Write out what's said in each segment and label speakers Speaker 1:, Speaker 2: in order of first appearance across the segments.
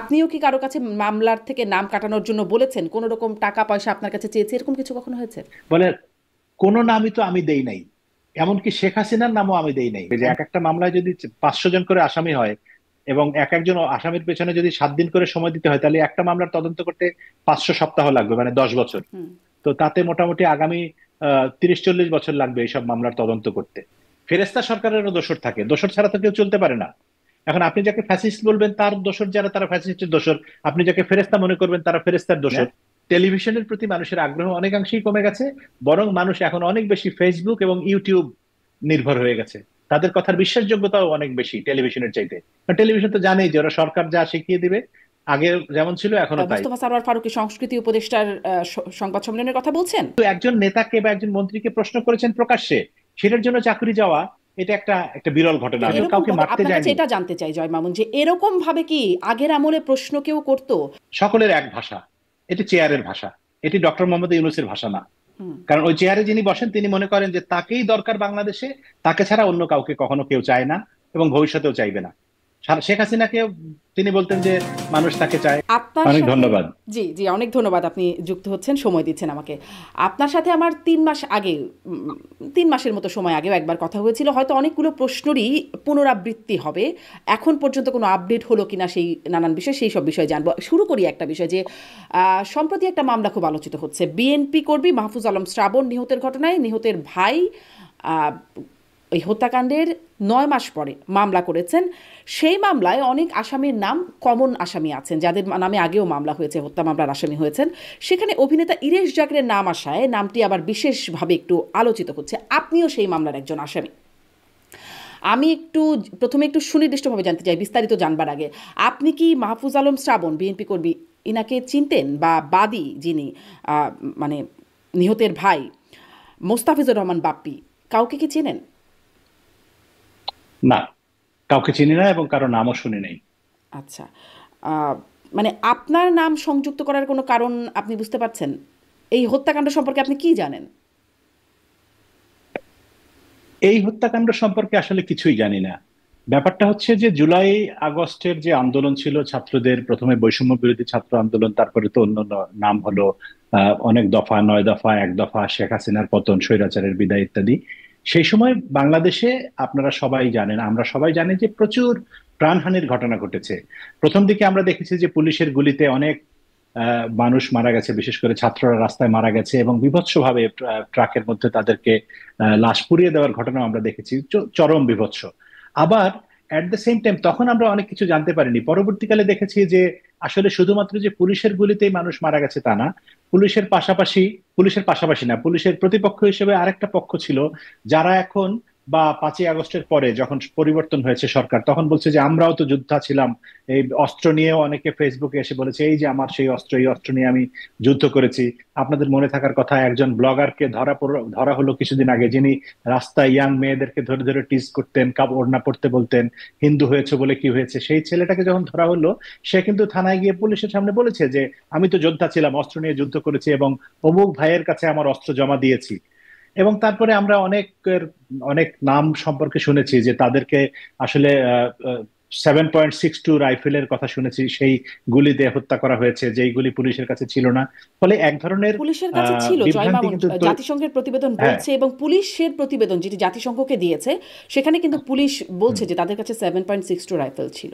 Speaker 1: আপনিও কি কারো কাছে মামলার থেকে নাম কাটানোর জন্য বলেছেন, কোনো রকম টাকা পয়সা আপনার কাছে চেয়েছে, এরকম কিছু কখনো হয়েছে?
Speaker 2: বলে কোনো নামই তো আমি দেই নাই, এমনকি শেখ হাসিনার নামও আমি দেই নাই। এই যে এক একটা মামলায় যদি 500 জন করে আসামি হয় এবং এক একজন আসামির পেছনে যদি 7 দিন করে সময় দিতে হয়, তাহলে একটা মামলার তদন্ত করতে 500 সপ্তাহ লাগবে, মানে 10 বছর।
Speaker 1: হুম।
Speaker 2: তো তাতে মোটামুটি আগামী 30-40 বছর লাগবে এইসব মামলার তদন্ত করতে। ফেরেস্তা সরকারেরও দোসর থাকে, দোসর ছাড়া তো কেউ চলতে পারে না। এখন আপনি যাকে ফ্যাসিস্ট বলবেন তার দোসর যারা, তারা ফ্যাসিস্টের দোসর। আপনি যাকে ফেরেস্তা মনে করবেন তারা ফেরেস্তার দোসর। টেলিভিশনের প্রতি মানুষের আগ্রহ অনেকাংশেই কমে গেছে, বরং মানুষ এখন অনেক বেশি ফেসবুক এবং ইউটিউব নির্ভর হয়ে গেছে। তাদের কথার বিশ্বাসযোগ্যতাও অনেক বেশি টেলিভিশনের চাইতে। কারণ টেলিভিশন তো জানেই যে ওরা সরকার যা শিখিয়ে দিবে, আগে যেমন ছিল এখনো তাই।
Speaker 1: মোস্তফা সরোয়ার ফারুকী সংস্কৃতি উপদেষ্টার সংবাদ সম্মেলনের কথা বলছেন?
Speaker 2: তো একজন নেতাকে বা একজন মন্ত্রীকে প্রশ্ন করেছেন প্রকাশ্যে, সেটার জন্য চাকরি যাওয়া, এটা একটা একটা বিরল ঘটনা। আমি
Speaker 1: এরকম
Speaker 2: কাউকে
Speaker 1: ভাবে
Speaker 2: মারতে
Speaker 1: আপনার কাছে
Speaker 2: যাইনি।
Speaker 1: এটা জানতে চাই জয় মামুন, যে এরকম ভাবে কি আগের আমলে প্রশ্ন কেউ করতো?
Speaker 2: সকলের এক ভাষা, এটি চেয়ারের ভাষা, এটি ডক্টর মোহাম্মদ ইউনূসের ভাষা না।
Speaker 1: হুম।
Speaker 2: কারণ ওই চেয়ারে যিনি বসেন তিনি মনে করেন যে তাকেই দরকার বাংলাদেশে, তাকে ছাড়া অন্য কাউকে কখনো কেউ চায় না এবং ভবিষ্যতেও চাইবে না। শেখ হাসিনাকে তিনি বলতেন যে মানুষ তাকে চায়।
Speaker 1: আপনার
Speaker 2: অনেক
Speaker 1: সাথে,
Speaker 2: ধন্যবাদ।
Speaker 1: জি জি, অনেক ধন্যবাদ, আপনি যুক্ত হচ্ছেন, সময় দিচ্ছেন আমাকে। আপনার সাথে আমার 3 মাস আগে, 3 মাসের মতো সময় আগেও একবার কথা হয়েছিল, হয়তো অনেকগুলো প্রশ্নেরই পুনরাবৃত্তি হবে। এখন পর্যন্ত কোনো আপডেট হলো কিনা সেই নানান বিষয়, সেই সব বিষয়ে জানবো। শুরু করি একটা বিষয়, যে সম্প্রতি একটা মামলা খুব আলোচিত হচ্ছে, বিএনপি কর্মী মাহফুজ আলম শ্রাবণ নিহতের ঘটনায় নিহতের ভাই এই হত্যাকাণ্ডের 9 মাস পরে মামলা করেছেন। সেই মামলায় অনেক আসামির নাম, কমন আসামি আছেন যাদের নামে আগেও মামলা হয়েছে, হত্যা মামলার আসামি হয়েছেন। সেখানে অভিনেতা ইরেশ জাগরের নাম আসায় নামটি আবার বিশেষভাবে একটু আলোচিত হচ্ছে। আপনিও সেই মামলার একজন আসামি। আমি একটু প্রথমে একটু সুনির্দিষ্টভাবে জানতে চাই, বিস্তারিত জানবার আগে, আপনি কি মাহফুজ আলম শ্রাবণ, বিএনপি কর্মী, ইনাকে চিনতেন? বা বাদী যিনি, মানে নিহতের ভাই মোস্তাফিজুর রহমান বাপ্পি, কাউকে কি চেনেন?
Speaker 2: না, কাউকে চিনি না এবং কারো নামও শুনি নাই।
Speaker 1: আচ্ছা। আহ, মানে আপনার নাম সংযুক্ত করার কোনো কারণ আপনি বুঝতে পারছেন? এই হত্যাকাণ্ড সম্পর্কে আপনি কি জানেন?
Speaker 2: এই হত্যাকাণ্ড সম্পর্কে আসলে কিছুই জানি না। ব্যাপারটা হচ্ছে যে জুলাই আগস্টের যে আন্দোলন ছিল ছাত্রদের, প্রথমে বৈষম্য বিরোধী ছাত্র আন্দোলন, তারপরে তো অন্য নাম হলো, অনেক দফা, 9 দফা, 1 দফা, শেখ হাসিনার পতন, স্বৈরাচারের বিদায় ইত্যাদি। সেই সময় বাংলাদেশে আপনারা সবাই জানেন, আমরা সবাই জানি যে প্রচুর প্রাণহানির ঘটনা ঘটেছে। প্রথম দিকে আমরা দেখেছি যে পুলিশের গুলিতে অনেক মানুষ মারা গেছে, বিশেষ করে ছাত্ররা রাস্তায় মারা গেছে এবং বীভৎসভাবে ট্রাকের মধ্যে তাদেরকে লাশ পুড়িয়ে দেওয়ার ঘটনা আমরা দেখেছি, চরম বীভৎস। আবার অ্যাট দ্য সেম টাইম তখন আমরা অনেক কিছু জানতে পারিনি, পরবর্তীকালে দেখেছি যে আসলে শুধুমাত্র যে পুলিশের গুলিতেই মানুষ মারা গেছে তা না। পুলিশের পাশাপাশি, পুলিশের পাশাপাশি না, পুলিশের প্রতিপক্ষ হিসেবে আরেকটা পক্ষ ছিল, যারা এখন বা 5ই আগস্টের পরে যখন পরিবর্তন হয়েছে সরকার, তখন বলছে যে আমরাও তো যোদ্ধা ছিলাম। এই অস্ত্র নিয়েও অনেকে ফেসবুকে এসে বলেছে এই যে আমার সেই অস্ত্র, এই অস্ত্র নিয়ে আমি যুদ্ধ করেছি। আপনাদের মনে থাকার কথা, একজন ব্লগারকে ধরা হলো কিছুদিন আগে, যিনি রাস্তায় ইয়াং মেয়েদেরকে ধরে ধরে টিজ করতেন, ওড়না পড়তে বলতেন, হিন্দু হয়েছে বলে কি হয়েছে। সেই ছেলেটাকে যখন ধরা হলো, সে কিন্তু থানায় গিয়ে পুলিশের সামনে বলেছে যে আমি তো যোদ্ধা ছিলাম, অস্ত্র নিয়ে যুদ্ধ করেছি এবং অমুক ভাইয়ের কাছে আমার অস্ত্র জমা দিয়েছি। এবং তারপরে আমরা অনেক নাম সম্পর্কে শুনেছি যে তাদেরকে আসলে 7.62 রাইফেলের কথা শুনেছি, সেই গুলি দিয়ে হত্যা করা হয়েছে, যেই গুলি পুলিশের কাছে ছিল না। ফলে এক ধরনের
Speaker 1: পুলিশের কাছে ছিল জয়
Speaker 2: বিভ্রান্তি
Speaker 1: মামুন,
Speaker 2: কিন্তু
Speaker 1: জাতিসংঘের প্রতিবেদন
Speaker 2: হ্যাঁ।
Speaker 1: বলছে, এবং পুলিশের প্রতিবেদন যেটি জাতিসংঘকে দিয়েছে, সেখানে কিন্তু পুলিশ বলছে
Speaker 2: হুম।
Speaker 1: যে তাদের কাছে 7.62 রাইফেল ছিল।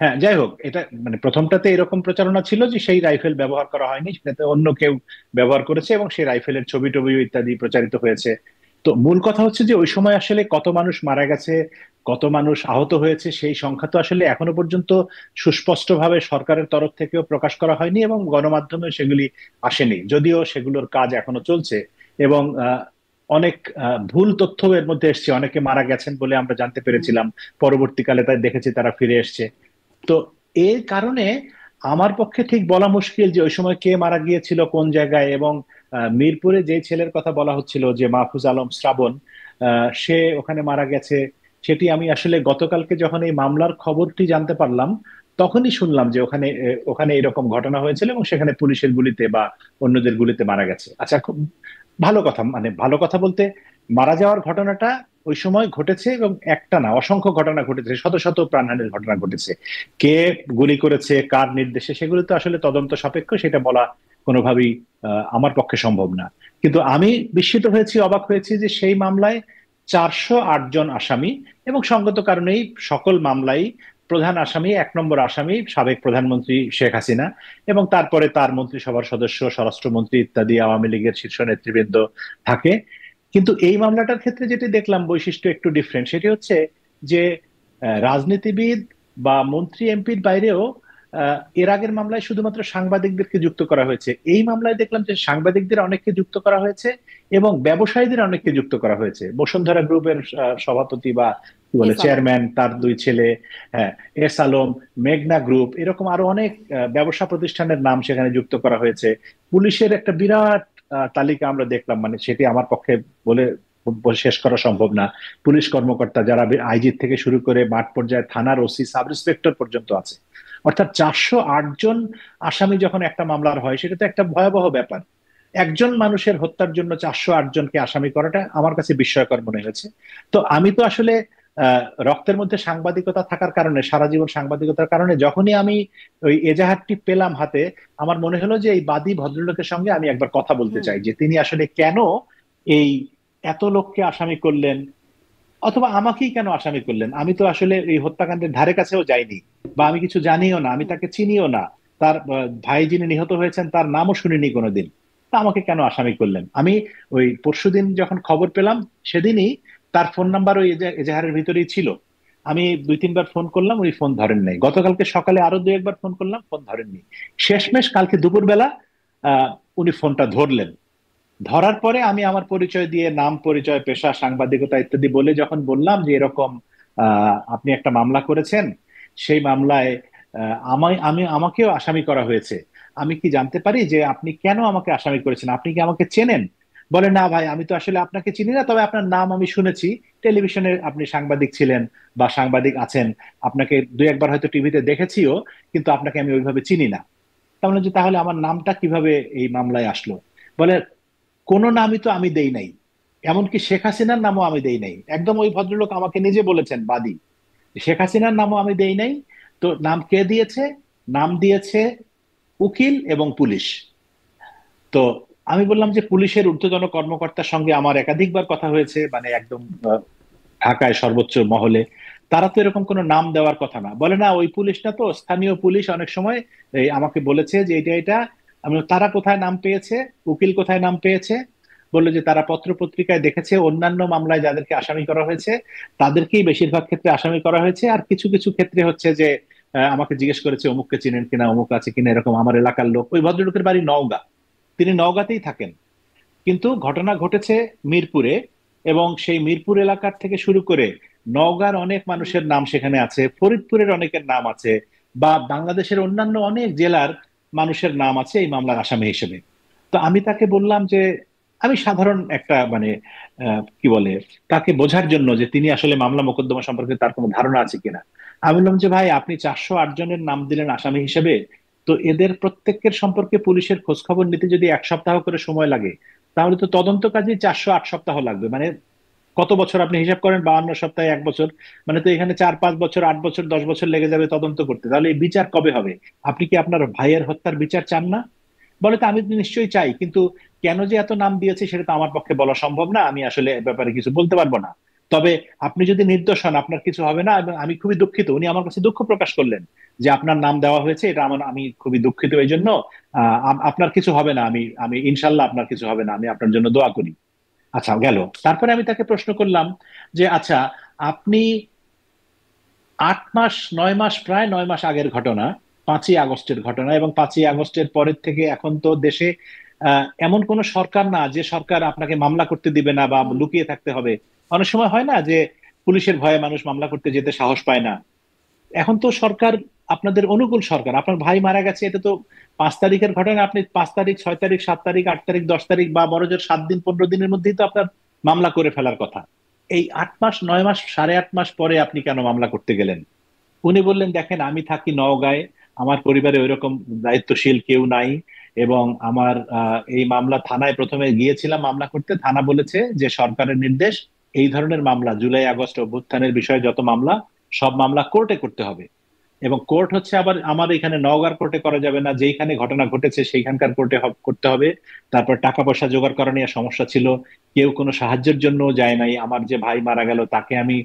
Speaker 2: হ্যাঁ, যাই হোক, এটা মানে প্রথমটাতে এরকম প্রচারণা ছিল যে সেই রাইফেল ব্যবহার করা হয়নি, সেটাতে অন্য কেউ ব্যবহার করেছে এবং সেই রাইফেলের ছবি টবি ইত্যাদি প্রচারিত হয়েছে। তো মূল কথা হচ্ছে যে ওই সময় আসলে কত মানুষ মারা গেছে, কত মানুষ আহত হয়েছে, সেই সংখ্যা তো আসলে এখনো পর্যন্ত সুস্পষ্টভাবে সরকারের তরফ থেকেও প্রকাশ করা হয়নি এবং গণমাধ্যমে সেগুলি আসেনি, যদিও সেগুলোর কাজ এখনো চলছে। এবং অনেক ভুল তথ্য এর মধ্যে এসছে, অনেকে মারা গেছেন বলে আমরা জানতে
Speaker 1: হুম।
Speaker 2: পেরেছিলাম, পরবর্তীকালে তাই দেখেছি তারা ফিরে এসছে। তো এর কারণে আমার পক্ষে ঠিক বলা মুশকিল যে ওই সময় কে মারা গিয়েছিল কোন জায়গায়। এবং মিরপুরে যে ছেলের কথা বলা হচ্ছিল যে মাহফুজ আলম শ্রাবণ, সে ওখানে মারা গেছে, সেটি আমি আসলে গতকালকে যখন এই মামলার খবরটি জানতে পারলাম, তখনই শুনলাম যে ওখানে ওখানে এরকম ঘটনা হয়েছিল এবং সেখানে পুলিশের গুলিতে বা অন্যদের গুলিতে মারা গেছে। আচ্ছা, খুব ভালো কথা, মানে ভালো কথা বলতে মারা যাওয়ার ঘটনাটা ওই সময় ঘটেছে, এবং একটা না অসংখ্য ঘটনা ঘটেছে, শত শত প্রাণহানির ঘটনা ঘটেছে। কে গুলি করেছে, কার নির্দেশে, সেগুলো তো আসলে তদন্ত সাপেক্ষ, সেটা বলা কোনোভাবেই আমার পক্ষে সম্ভব না। কিন্তু আমি বিস্মিত হয়েছি, অবাক হয়েছি যে সেই মামলায় 408 জন আসামি, এবং সঙ্গত কারণেই সকল মামলাই প্রধান আসামি, 1 নম্বর আসামি সাবেক প্রধানমন্ত্রী শেখ হাসিনা, এবং তারপরে তার মন্ত্রিসভার সদস্য, স্বরাষ্ট্রমন্ত্রী ইত্যাদি আওয়ামী লীগের শীর্ষ নেতৃবৃন্দ থাকে। কিন্তু এই মামলাটার ক্ষেত্রে যেটি দেখলাম বৈশিষ্ট্য একটু ডিফারেন্ট, সেটি হচ্ছে যে রাজনীতিবিদ বা মন্ত্রী এমপির বাইরেও এর আগের মামলায় শুধুমাত্র সাংবাদিকদেরকে যুক্ত করা হয়েছে, এই মামলায় দেখলাম যে সাংবাদিকদের অনেককে যুক্ত করা হয়েছে এবং ব্যবসায়ীদের অনেককে যুক্ত করা হয়েছে। বসুন্ধরা গ্রুপের সভাপতি বা কি বলে
Speaker 1: এস আলম।
Speaker 2: চেয়ারম্যান, তার 2 ছেলে, হ্যাঁ, এস আলম, মেঘনা গ্রুপ, এরকম আরো অনেক ব্যবসা প্রতিষ্ঠানের নাম সেখানে যুক্ত করা হয়েছে। পুলিশের একটা বিরাট তালিকা আমরা দেখলাম, মানে সেটি আমার পক্ষে বলে বলে শেষ করা সম্ভব না। পুলিশ কর্মকর্তা যারা আইজি থেকে শুরু করে মাঠ পর্যায়ে থানার ওসি, সাব ইন্সপেক্টর পর্যন্ত আছে। অর্থাৎ 408 জন আসামি যখন একটা মামলার হয়, সেটা তো একটা ভয়াবহ ব্যাপার। একজন মানুষের হত্যার জন্য 408 জনকে আসামি করাটা আমার কাছে বিস্ময়কর মনে হয়েছে। তো আমি তো আসলে রক্তের মধ্যে সাংবাদিকতা থাকার কারণে, সারা জীবন সাংবাদিকতার কারণে, যখনই আমি ওই এজাহারটি পেলাম হাতে, আমার মনে হলো যে এই বাদী ভদ্রলোকের সঙ্গে আমি একবার কথা বলতে
Speaker 1: হুম।
Speaker 2: চাই, যে তিনি আসলে কেন এই এত লোককে আসামি করলেন, অথবা আমাকেই কেন আসামি করলেন। আমি তো আসলে এই হত্যাকাণ্ডের ধারে কাছেও যাইনি, বা আমি কিছু জানিও না, আমি
Speaker 1: হুম।
Speaker 2: তাকে চিনিও না, তার ভাই যিনি নিহত হয়েছেন তার নামও শুনিনি কোনোদিন। তা আমাকে কেন আসামি করলেন? আমি ওই পরশুদিন যখন খবর পেলাম, সেদিনই তার ফোন নাম্বার ওই এজাহারের ভিতরেই ছিল। আমি 2-3 বার ফোন করলাম, উনি ফোন ধরেন নাই। গতকালকে সকালে আরো 2-1 বার ফোন করলাম, ফোন ধরেননি। শেষমেশ কালকে দুপুরবেলা আহ উনি ফোনটা ধরলেন। ধরার পরে আমি আমার পরিচয় দিয়ে, নাম, পরিচয়, পেশা, সাংবাদিকতা ইত্যাদি বলে যখন বললাম যে এরকম আপনি একটা মামলা করেছেন, সেই মামলায় আমাকেও আসামি করা হয়েছে, আমি কি জানতে পারি যে আপনি কেন আমাকে আসামি করেছেন, আপনি কি আমাকে চেনেন? বলে, না ভাই, আমি তো আসলে আপনাকে চিনি না, তবে আপনার নাম আমি শুনেছি, টেলিভিশনে আপনি সাংবাদিক ছিলেন বা সাংবাদিক আছেন, আপনাকে 2-1 বার হয়তো টিভিতে দেখেছিও, কিন্তু আপনাকে আমি ওইভাবে চিনি না। তাহলে যে তাহলে আমার নামটা কিভাবে এই মামলায় আসলো? বলে, কোনো নামই তো আমি দেই নাই, এমনকি শেখ হাসিনার নামও আমি দেই নাই। একদম ওই ভদ্রলোক আমাকে নিজে বলেছেন, বাদী, শেখ হাসিনার নামও আমি দেই নাই। তো নাম কে দিয়েছে? নাম দিয়েছে উকিল এবং পুলিশ। তো আমি বললাম যে পুলিশের ঊর্ধ্বতন কর্মকর্তার সঙ্গে আমার একাধিকবার কথা হয়েছে, মানে একদম ঢাকায় সর্বোচ্চ মহলে, তারা তো এরকম কোনো নাম দেওয়ার কথা না। বলে, না ওই পুলিশটা তো স্থানীয় পুলিশ, অনেক সময় এই আমাকে বলেছে যে এটা এটা। আমি বললাম, তারা কোথায় নাম পেয়েছে? উকিল কোথায় নাম পেয়েছে? বললো যে তারা পত্র পত্রিকায় দেখেছে, অন্যান্য মামলায় যাদেরকে আসামি করা হয়েছে তাদেরকেই বেশিরভাগ ক্ষেত্রে আসামি করা হয়েছে, আর কিছু কিছু ক্ষেত্রে হচ্ছে যে আমাকে জিজ্ঞেস করেছে অমুককে চিনেন কিনা, অমুক আছে কিনা, এরকম আমার এলাকার লোক। ওই ভদ্রলোকের বাড়ি নওগাঁ, তিনি নওগাঁতেই থাকেন, কিন্তু ঘটনা ঘটেছে মিরপুরে, এবং সেই মিরপুর এলাকার থেকে শুরু করে নওগাঁর অনেক
Speaker 1: হুম।
Speaker 2: মানুষের নাম সেখানে আছে, ফরিদপুরের অনেকের নাম আছে, বা বাংলাদেশের অন্যান্য অনেক জেলার মানুষের নাম আছে এই মামলার আসামি হিসেবে। তো আমি তাকে বললাম যে আমি সাধারণ একটা মানে কি বলে, তাকে বোঝার জন্য যে তিনি আসলে মামলা মোকদ্দমা সম্পর্কে তার কোনো ধারণা আছে কিনা, আমি বললাম যে ভাই, আপনি 408 জনের নাম দিলেন আসামি হিসেবে, তো এদের প্রত্যেকের সম্পর্কে পুলিশের খোঁজ খবর নিতে যদি 1 সপ্তাহ করে সময় লাগে, তাহলে তো তদন্ত কাজে 408 সপ্তাহ লাগবে। মানে কত বছর আপনি হিসাব করেন, 52 সপ্তাহে 1 বছর, মানে তো এখানে 4-5 বছর, 8 বছর, 10 বছর লেগে যাবে তদন্ত করতে। তাহলে এই বিচার কবে হবে? আপনি কি আপনার ভাইয়ের হত্যার বিচার চান না? বলে, তো আমি তো নিশ্চয়ই চাই, কিন্তু কেন যে এত নাম দিয়েছে সেটা তো আমার পক্ষে বলা সম্ভব না, আমি আসলে এ ব্যাপারে কিছু বলতে পারবো না। তবে আপনি যদি নির্দোষ হন, আপনার কিছু হবে না, এবং আমি খুবই দুঃখিত। উনি আমার কাছে দুঃখ প্রকাশ করলেন যে আপনার নাম দেওয়া হয়েছে, এটা আমার, আমি খুবই দুঃখিত এই জন্য। আপনার কিছু হবে না, আমি আমি ইনশাল্লাহ আপনার কিছু হবে না, আমি আপনার জন্য দোয়া করি। আচ্ছা, গেল। তারপরে আমি তাকে প্রশ্ন করলাম যে আচ্ছা, আপনি 8 মাস, 9 মাস, প্রায় 9 মাস আগের ঘটনা, 5ই আগস্টের ঘটনা, এবং 5ই আগস্টের পরের থেকে এখন তো দেশে এমন কোন সরকার না যে সরকার আপনাকে মামলা করতে দিবে না বা
Speaker 1: হুম।
Speaker 2: লুকিয়ে থাকতে হবে। অনেক সময় হয় না যে পুলিশের ভয়ে মানুষ মামলা করতে যেতে সাহস পায় না। এখন তো সরকার আপনাদের অনুকূল সরকার, আপনার ভাই মারা গেছে, এটা তো 5 তারিখের ঘটনা, আপনি 5 তারিখ, 6 তারিখ, 7 তারিখ, 8 তারিখ, 10 তারিখ, বা বড়জোর 7 দিন, 15 দিনের মধ্যেই তো আপনার মামলা করে ফেলার কথা। এই 8 মাস, 9 মাস, 8.5 মাস পরে আপনি কেন মামলা করতে গেলেন? উনি বললেন, দেখেন, আমি থাকি নওগাঁয়, আমার পরিবারে ওইরকম দায়িত্বশীল কেউ নাই, এবং আমার এই মামলা থানায় প্রথমে গিয়েছিলাম মামলা করতে, থানা বলেছে যে সরকারের নির্দেশ এই ধরনের মামলা জুলাই আগস্ট অভ্যুত্থানের বিষয়ে যত মামলা সব মামলা কোর্টে করতে হবে। এবং কোর্ট হচ্ছে আবার আমার এখানে নওগাঁর কোর্টে করা যাবে না, যেইখানে ঘটনা ঘটেছে সেইখানকার কোর্টে করতে হবে। তারপর টাকা পয়সা জোগাড় করা নিয়ে সমস্যা ছিল, কেউ কোনো সাহায্যের জন্য যায় নাই। আমার যে ভাই মারা গেল তাকে আমি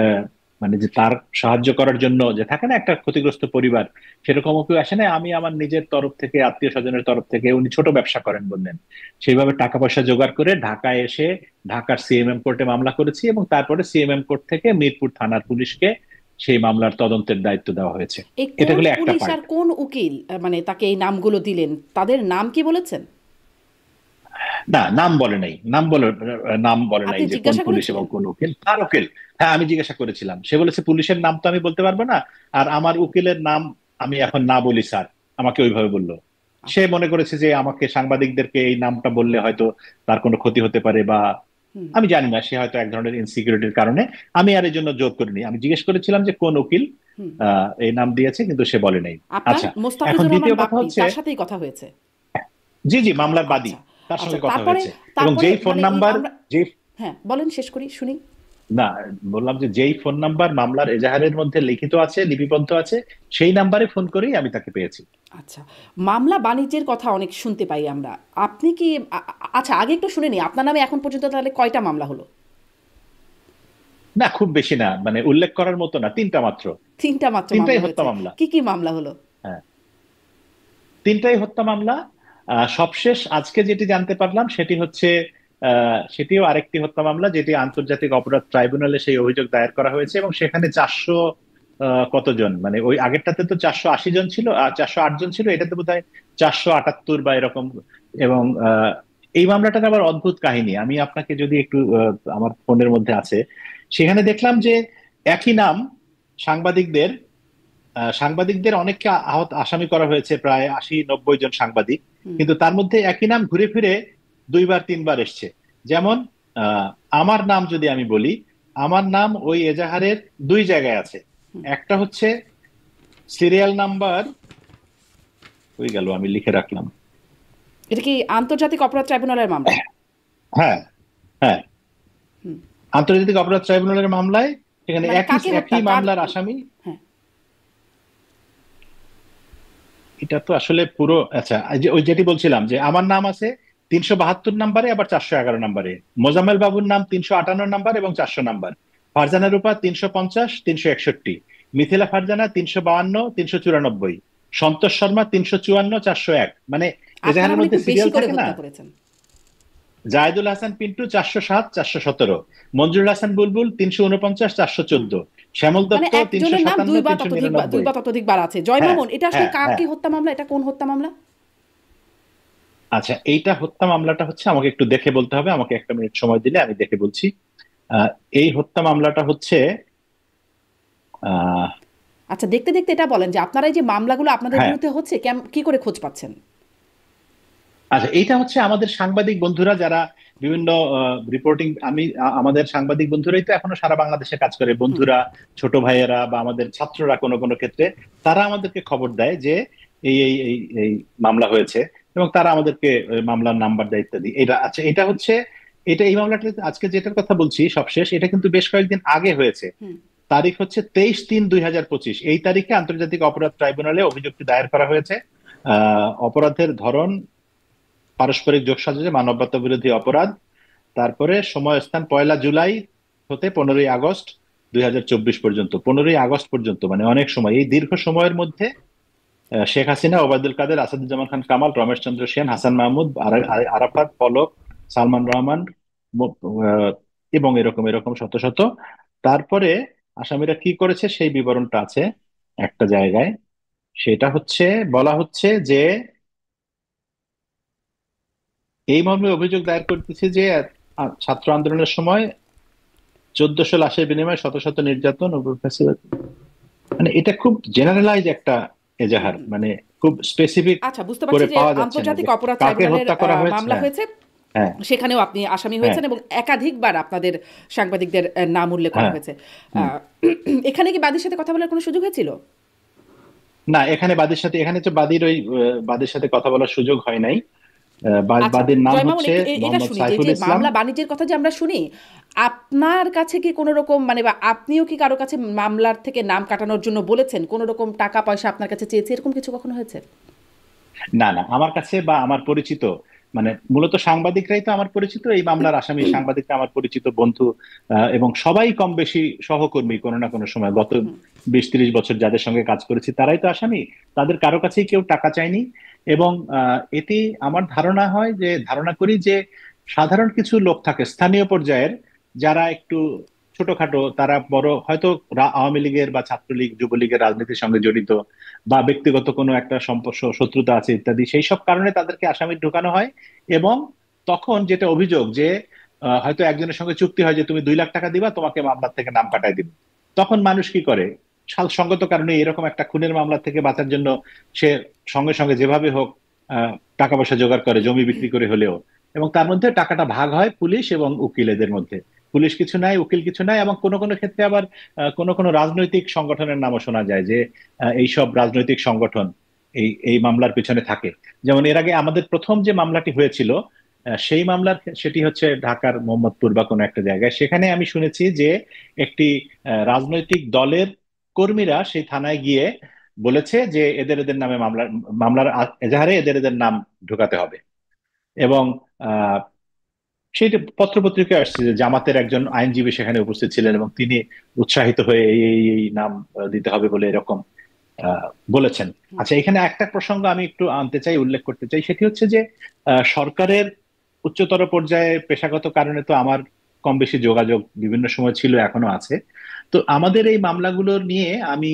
Speaker 2: আহ, মানে যে তার সাহায্য করার জন্য যে থাকে না একটা ক্ষতিগ্রস্ত পরিবার, সেরকমও কেউ আসে না। আমি আমার নিজের তরফ থেকে, আত্মীয় স্বজনের তরফ থেকে, উনি ছোট ব্যবসা করেন বললেন, সেইভাবে টাকা পয়সা জোগাড় করে ঢাকায় এসে ঢাকার সিএমএম কোর্টে মামলা করেছি, এবং তারপরে সিএমএম কোর্ট থেকে মিরপুর থানার পুলিশকে সেই মামলার তদন্তের দায়িত্ব দেওয়া হয়েছে।
Speaker 1: এই
Speaker 2: এটা
Speaker 1: কোন
Speaker 2: হলো একটা
Speaker 1: পুলিশ আর
Speaker 2: পার্ট।
Speaker 1: কোন উকিল মানে তাকে এই নামগুলো দিলেন, তাদের নাম কি বলেছেন?
Speaker 2: না, নাম বলে নাই
Speaker 1: আপনি
Speaker 2: যে কোন
Speaker 1: জিজ্ঞাসা
Speaker 2: পুলিশ এবং
Speaker 1: করেছিলেন?
Speaker 2: কোন উকিল। তার উকিল, হ্যাঁ আমি জিজ্ঞাসা করেছিলাম, সে বলেছে পুলিশের নাম তো আমি বলতে পারবো না, আর আমার উকিলের নাম আমি এখন না বলি স্যার, আমাকে ওইভাবে বললো। সে
Speaker 1: আচ্ছা।
Speaker 2: মনে করেছে যে আমাকে সাংবাদিকদেরকে এই নামটা বললে হয়তো তার কোনো ক্ষতি হতে পারে, বা
Speaker 1: হুম।
Speaker 2: আমি জানি না, সে হয়তো এক ধরনের ইনসিকিউরিটির কারণে। আমি আর এই জন্য জোর করিনি, আমি জিজ্ঞেস করেছিলাম যে কোন উকিল
Speaker 1: হুম।
Speaker 2: এই নাম দিয়েছে, কিন্তু সে বলে নাই।
Speaker 1: আপনার
Speaker 2: আচ্ছা, এখন
Speaker 1: মোস্তাফিজুর রহমান
Speaker 2: দ্বিতীয় কথা
Speaker 1: বাপ্পি
Speaker 2: হচ্ছে,
Speaker 1: তার সাথেই কথা হয়েছে?
Speaker 2: জি জি, মামলার বাদী,
Speaker 1: আচ্ছা।
Speaker 2: তার
Speaker 1: আচ্ছা,
Speaker 2: সঙ্গে কথা
Speaker 1: তারপরে
Speaker 2: হয়েছে। এবং
Speaker 1: তারপরে
Speaker 2: যেই ফোন
Speaker 1: মানে এই
Speaker 2: নাম্বার,
Speaker 1: আমরা,
Speaker 2: যে
Speaker 1: হ্যাঁ বলেন, শেষ করি শুনি।
Speaker 2: না, বললাম যে যেই ফোন নাম্বার মামলার এজাহারের মধ্যে লিখিত আছে, লিপিবদ্ধ আছে, সেই নাম্বারে ফোন করেই আমি তাকে পেয়েছি।
Speaker 1: আচ্ছা, মামলা বাণিজ্যের কথা অনেক শুনতে পাই আমরা। আপনি কি আচ্ছা আগে একটু শুনে নিই, আপনার নামে এখন পর্যন্ত তাহলে কয়টা মামলা হলো?
Speaker 2: না, খুব বেশি না, মানে উল্লেখ করার মতো না, তিনটা মাত্র।
Speaker 1: তিনটা মাত্র
Speaker 2: তিনটাই
Speaker 1: মামলা
Speaker 2: হত্যা
Speaker 1: হয়েছে?
Speaker 2: মামলা।
Speaker 1: কি কি মামলা হলো?
Speaker 2: হ্যাঁ, তিনটাই হত্যা মামলা। সবশেষ আজকে যেটি জানতে পারলাম সেটি হচ্ছে সেটিও আরেকটি হত্যা মামলা, যেটি আন্তর্জাতিক অপরাধ ট্রাইব্যুনালে সেই অভিযোগ দায়ের করা হয়েছে, এবং সেখানে 400 কতজন, মানে ওই আগেরটাতে তো 480 জন ছিল, 408 জন ছিল, এটাতে বোধহয় 478 বা এরকম। এবং এই মামলাটার আবার অদ্ভুত কাহিনী, আমি আপনাকে যদি একটু আমার ফোনের মধ্যে আছে, সেখানে দেখলাম যে একই নাম সাংবাদিকদের, সাংবাদিকদের অনেককে আসামি করা হয়েছে, প্রায় 80-90 জন সাংবাদিক,
Speaker 1: হুম।
Speaker 2: কিন্তু তার মধ্যে একই নাম ঘুরে ফিরে দুইবার তিনবার এসছে। যেমন আহ, আমার নাম যদি আমি বলি, আমার নাম ওই এজাহারের দুই জায়গায় আছে।
Speaker 1: হুম।
Speaker 2: একটা হচ্ছে সিরিয়াল নাম্বার, ওই গেল আমি লিখে রাখলাম।
Speaker 1: এটা কি আন্তর্জাতিক অপরাধ ট্রাইব্যুনালের মামলা?
Speaker 2: হ্যাঁ, হ্যাঁ,
Speaker 1: হুম।
Speaker 2: আন্তর্জাতিক অপরাধ ট্রাইব্যুনালের মামলায় সেখানে
Speaker 1: মানে
Speaker 2: একই
Speaker 1: কাকে হত্যা
Speaker 2: একই
Speaker 1: কার?
Speaker 2: মামলার আসামি।
Speaker 1: হ্যাঁ।
Speaker 2: এটা তো আসলে পুরো, আচ্ছা, এই যে ওই যেটি বলছিলাম যে আমার নাম আছে 372 নম্বরে, আবার 411 নম্বরে। মোজাম্মেল বাবুর নাম 358 নম্বর এবং 400 নম্বর। ফারজানা রূপা 350, 361। মিথিলা ফারজানা 352, 394। সন্তোষ শর্মা 354, 401। মানে
Speaker 1: আপনারা
Speaker 2: এজাহারের
Speaker 1: মানে
Speaker 2: মধ্যে
Speaker 1: একটু বেশি
Speaker 2: সিরিয়াল
Speaker 1: করে
Speaker 2: থাকে না।
Speaker 1: হত্যা করেছেন।
Speaker 2: জায়েদুল হাসান পিন্টু 407, 417। মঞ্জুরুল হাসান বুলবুল 349,
Speaker 1: হুম।
Speaker 2: 414। শ্যামল
Speaker 1: মানে
Speaker 2: দত্ত
Speaker 1: একজনের নাম
Speaker 2: 357,
Speaker 1: দুই বা ততোধিক,
Speaker 2: 399।
Speaker 1: দুই বা ততোধিকবার আছে। জয়
Speaker 2: হ্যাঁ,
Speaker 1: মামুন, এটা আসলে
Speaker 2: হ্যাঁ,
Speaker 1: কার
Speaker 2: হ্যাঁ।
Speaker 1: কি হত্যা মামলা? এটা কোন হত্যা মামলা?
Speaker 2: আচ্ছা, এইটা হত্যা মামলাটা হচ্ছে, আমাকে একটু দেখে বলতে হবে, আমাকে একটা মিনিট সময় দিলে আমি দেখে বলছি। আহ, এই হত্যা মামলাটা হচ্ছে আহ,
Speaker 1: আচ্ছা, দেখতে দেখতে এটা বলেন যে আপনারা এই যে মামলাগুলো আপনাদের
Speaker 2: হ্যাঁ,
Speaker 1: বিরুদ্ধে হচ্ছে কি করে খোঁজ পাচ্ছেন?
Speaker 2: আচ্ছা, এইটা হচ্ছে আমাদের সাংবাদিক বন্ধুরা যারা বিভিন্ন রিপোর্টিং, আমাদের সাংবাদিক বন্ধুরাই তো এখনো সারা বাংলাদেশে কাজ করে,
Speaker 1: হুম।
Speaker 2: বন্ধুরা, ছোট ভাইয়েরা বা আমাদের ছাত্ররা কোনো কোনো ক্ষেত্রে, তারা আমাদেরকে খবর দেয় যে এই এই এই এই মামলা হয়েছে, এবং তারা আমাদেরকে মামলার নাম্বার দেয় ইত্যাদি। এটা, আচ্ছা, এটা হচ্ছে, এটা এই মামলাটা আজকে যেটার কথা বলছি সবশেষ, এটা কিন্তু বেশ কয়েকদিন আগে হয়েছে।
Speaker 1: হুম।
Speaker 2: তারিখ হচ্ছে 23-3-2025। এই তারিখে আন্তর্জাতিক অপরাধ ট্রাইব্যুনালে অভিযোগটি দায়ের করা হয়েছে। অপরাধের ধরন পারস্পরিক যোগসাজশে মানবতা বিরোধী অপরাধ। তারপরে সময় স্থান 1 জুলাই হতে 15 আগস্ট 2024 পর্যন্ত, 15 আগস্ট পর্যন্ত, মানে অনেক সময়। এই দীর্ঘ সময়ের মধ্যে শেখ হাসিনা, ওবায়দুল কাদের, আসাদুজ্জামান খান কামাল, রমেশ চন্দ্র সেন, হাসান মাহমুদ, আরাফাত, পলক, সালমান রহমান, মো- আহ, এবং এরকম এরকম শত শত। তারপরে আসামিরা কি করেছে সেই বিবরণটা আছে একটা জায়গায়। সেটা হচ্ছে, বলা হচ্ছে যে এই মর্মে অভিযোগ দায়ের করতেছে যে ছাত্র আন্দোলনের সময় 1400 লাশের বিনিময়ে শত শত নির্যাতন ও মানে এটা খুব জেনারেলাইজ একটা এজাহার, মানে খুব স্পেসিফিক
Speaker 1: আচ্ছা, বুঝতে পারছি
Speaker 2: করে
Speaker 1: যে
Speaker 2: পাওয়া যাচ্ছে না যে
Speaker 1: আন্তর্জাতিক অপরাধ
Speaker 2: কাকে
Speaker 1: ট্রাইব্যুনালের
Speaker 2: হত্যা করা হয়েছে।
Speaker 1: মামলা
Speaker 2: হ্যাঁ,
Speaker 1: হয়েছে,
Speaker 2: হ্যাঁ,
Speaker 1: সেখানেও আপনি আসামি
Speaker 2: হ্যাঁ।
Speaker 1: হয়েছেন এবং একাধিকবার আপনাদের সাংবাদিকদের নাম উল্লেখ করা
Speaker 2: হ্যাঁ,
Speaker 1: হয়েছে।
Speaker 2: হুম।
Speaker 1: আহ, এখানে কি বাদীর সাথে কথা বলার কোনো সুযোগ হয়েছিল?
Speaker 2: না, এখানে বাদীর সাথে, এখানে তো বাদীর ওই বাদীর সাথে কথা বলার সুযোগ হয় নাই।
Speaker 1: আচ্ছা,
Speaker 2: বাদীর নাম
Speaker 1: জয় মামুন,
Speaker 2: হচ্ছে
Speaker 1: একটু এটা
Speaker 2: মোহাম্মদ
Speaker 1: শুনি যে
Speaker 2: সাইফুল
Speaker 1: যে
Speaker 2: ইসলাম।
Speaker 1: মামলা বাণিজ্যের কথা যে আমরা শুনি, আপনার কাছে কি কোনো রকম মানে, বা আপনিও কি কারো কাছে মামলার থেকে নাম কাটানোর জন্য বলেছেন, কোনো রকম টাকা পয়সা আপনার কাছে চেয়েছে, এরকম কিছু কখনো হয়েছে?
Speaker 2: না না, আমার কাছে বা আমার পরিচিত, মানে মূলত সাংবাদিকরাই তো আমার পরিচিত, এই মামলার আসামি সাংবাদিকরা আমার পরিচিত বন্ধু, এবং সবাই কম বেশি সহকর্মী কোনো না কোনো সময়, গত 20-30 বছর যাদের সঙ্গে কাজ করেছি তারাই তো আসামি। তাদের কারো কাছেই কেউ টাকা চায়নি। এবং এতে আমার ধারণা হয় যে, ধারণা করি যে সাধারণ কিছু লোক থাকে স্থানীয় পর্যায়ের, যারা একটু ছোটখাটো, তারা বড় হয়তো আওয়ামী লীগের বা ছাত্রলীগ যুবলীগের রাজনীতির সঙ্গে জড়িত, বা ব্যক্তিগত কোনো একটা সম্পর্ক শত্রুতা আছে ইত্যাদি, সেই সব কারণে তাদেরকে আসামি ঢুকানো হয়। এবং তখন যেটা অভিযোগ যে হয়তো একজনের সঙ্গে চুক্তি হয় যে তুমি 2 লাখ টাকা দিবা, তোমাকে মামলা থেকে নাম কাটাই দিবে। তখন মানুষ কি করে, সঙ্গত কারণে এরকম একটা খুনের মামলা থেকে বাঁচার জন্য সে সঙ্গে সঙ্গে যেভাবে হোক টাকা পয়সা জোগাড় করে, জমি বিক্রি করে হলেও। এবং তার মধ্যে টাকাটা ভাগ হয় পুলিশ এবং উকিল এদের মধ্যে। পুলিশ কিছু নাই, উকিল কিছু নাই, এবং কোনো কোনো ক্ষেত্রে আবার কোনো কোনো রাজনৈতিক সংগঠনের নামও শোনা যায় যে এইসব রাজনৈতিক সংগঠন এই এই মামলার পিছনে থাকে। যেমন এর আগে আমাদের প্রথম যে মামলাটি হয়েছিল, সেই মামলার সেটি হচ্ছে ঢাকার মোহাম্মদপুর বা কোনো একটা জায়গায়, সেখানে আমি শুনেছি যে একটি রাজনৈতিক দলের কর্মীরা সেই থানায় গিয়ে বলেছে যে এদের এদের নামে মামলার মামলার এজাহারে এদের এদের নাম ঢোকাতে হবে। এবং আহ সেইটা পত্রপত্রিকায় আসছে যে জামাতের একজন আইনজীবী সেখানে উপস্থিত ছিলেন, এবং তিনি উৎসাহিত হয়ে এই নাম দিতে হবে বলে এরকম আহ, বলেছেন। আচ্ছা, এখানে একটা প্রসঙ্গ আমি একটু আনতে চাই, উল্লেখ করতে চাই, সেটি হচ্ছে যে সরকারের উচ্চতর পর্যায়ে পেশাগত কারণে তো আমার কম বেশি যোগাযোগ বিভিন্ন সময় ছিল, এখনো আছে। তো আমাদের এই মামলাগুলো নিয়ে আমি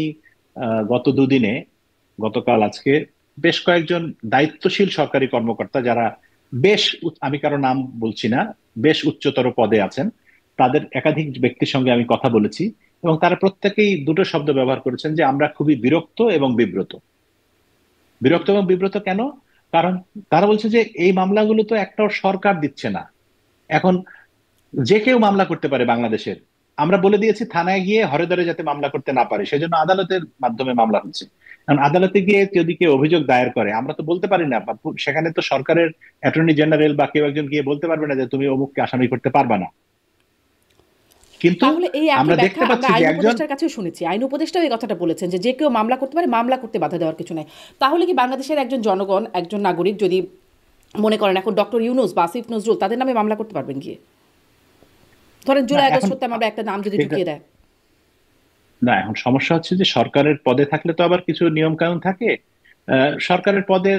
Speaker 2: গত দুদিনে, গতকাল আজকে, বেশ কয়েকজন দায়িত্বশীল সরকারি কর্মকর্তা যারা বেশ আমি কারো নাম বলছি না, বেশ উচ্চতর পদে আছেন, তাদের একাধিক ব্যক্তির সঙ্গে আমি কথা বলেছি। এবং তারা প্রত্যেকেই দুটো শব্দ ব্যবহার করেছেন যে আমরা খুবই বিরক্ত এবং বিব্রত। বিরক্ত এবং বিব্রত কেন? কারণ তারা বলছে যে এই মামলাগুলো তো একটাও সরকার দিচ্ছে না। এখন যে কেউ মামলা করতে পারে বাংলাদেশের। আমরা বলে দিয়েছি থানায় গিয়ে হরে ধরে যাতে মামলা করতে না পারে, সেজন্য আদালতের মাধ্যমে মামলা হচ্ছে। কারণ আদালতে গিয়ে যদি কেউ অভিযোগ দায়ের করে, আমরা তো বলতে পারি না, বা সেখানে তো সরকারের অ্যাটর্নি জেনারেল বা কেউ একজন গিয়ে বলতে পারবে না যে তুমি অমুককে আসামি করতে পারবা না। কিন্তু
Speaker 1: তাহলে এই একই
Speaker 2: আমরা
Speaker 1: ব্যাখ্যা
Speaker 2: দেখতে
Speaker 1: আমরা
Speaker 2: পাচ্ছি যে
Speaker 1: আইন
Speaker 2: একজন,
Speaker 1: উপদেষ্টার কাছেও শুনেছি, আইন উপদেষ্টাও এই কথাটা বলেছেন যে যে কেউ মামলা করতে পারে, মামলা করতে বাধা দেওয়ার কিছু নাই। তাহলে কি বাংলাদেশের একজন জনগণ, একজন নাগরিক যদি মনে করেন এখন ডক্টর ইউনুস বা আসিফ নজরুল, তাদের নামে মামলা করতে পারবেন গিয়ে? ধরেন
Speaker 2: না
Speaker 1: জুলাই আগস্ট
Speaker 2: এখন
Speaker 1: হত্যা মামলা একটা নাম যদি
Speaker 2: সেটা,
Speaker 1: ঢুকিয়ে দেয়।
Speaker 2: না এখন সমস্যা হচ্ছে যে সরকারের পদে থাকলে তো আবার কিছু নিয়ম কানুন থাকে। সরকারের পদে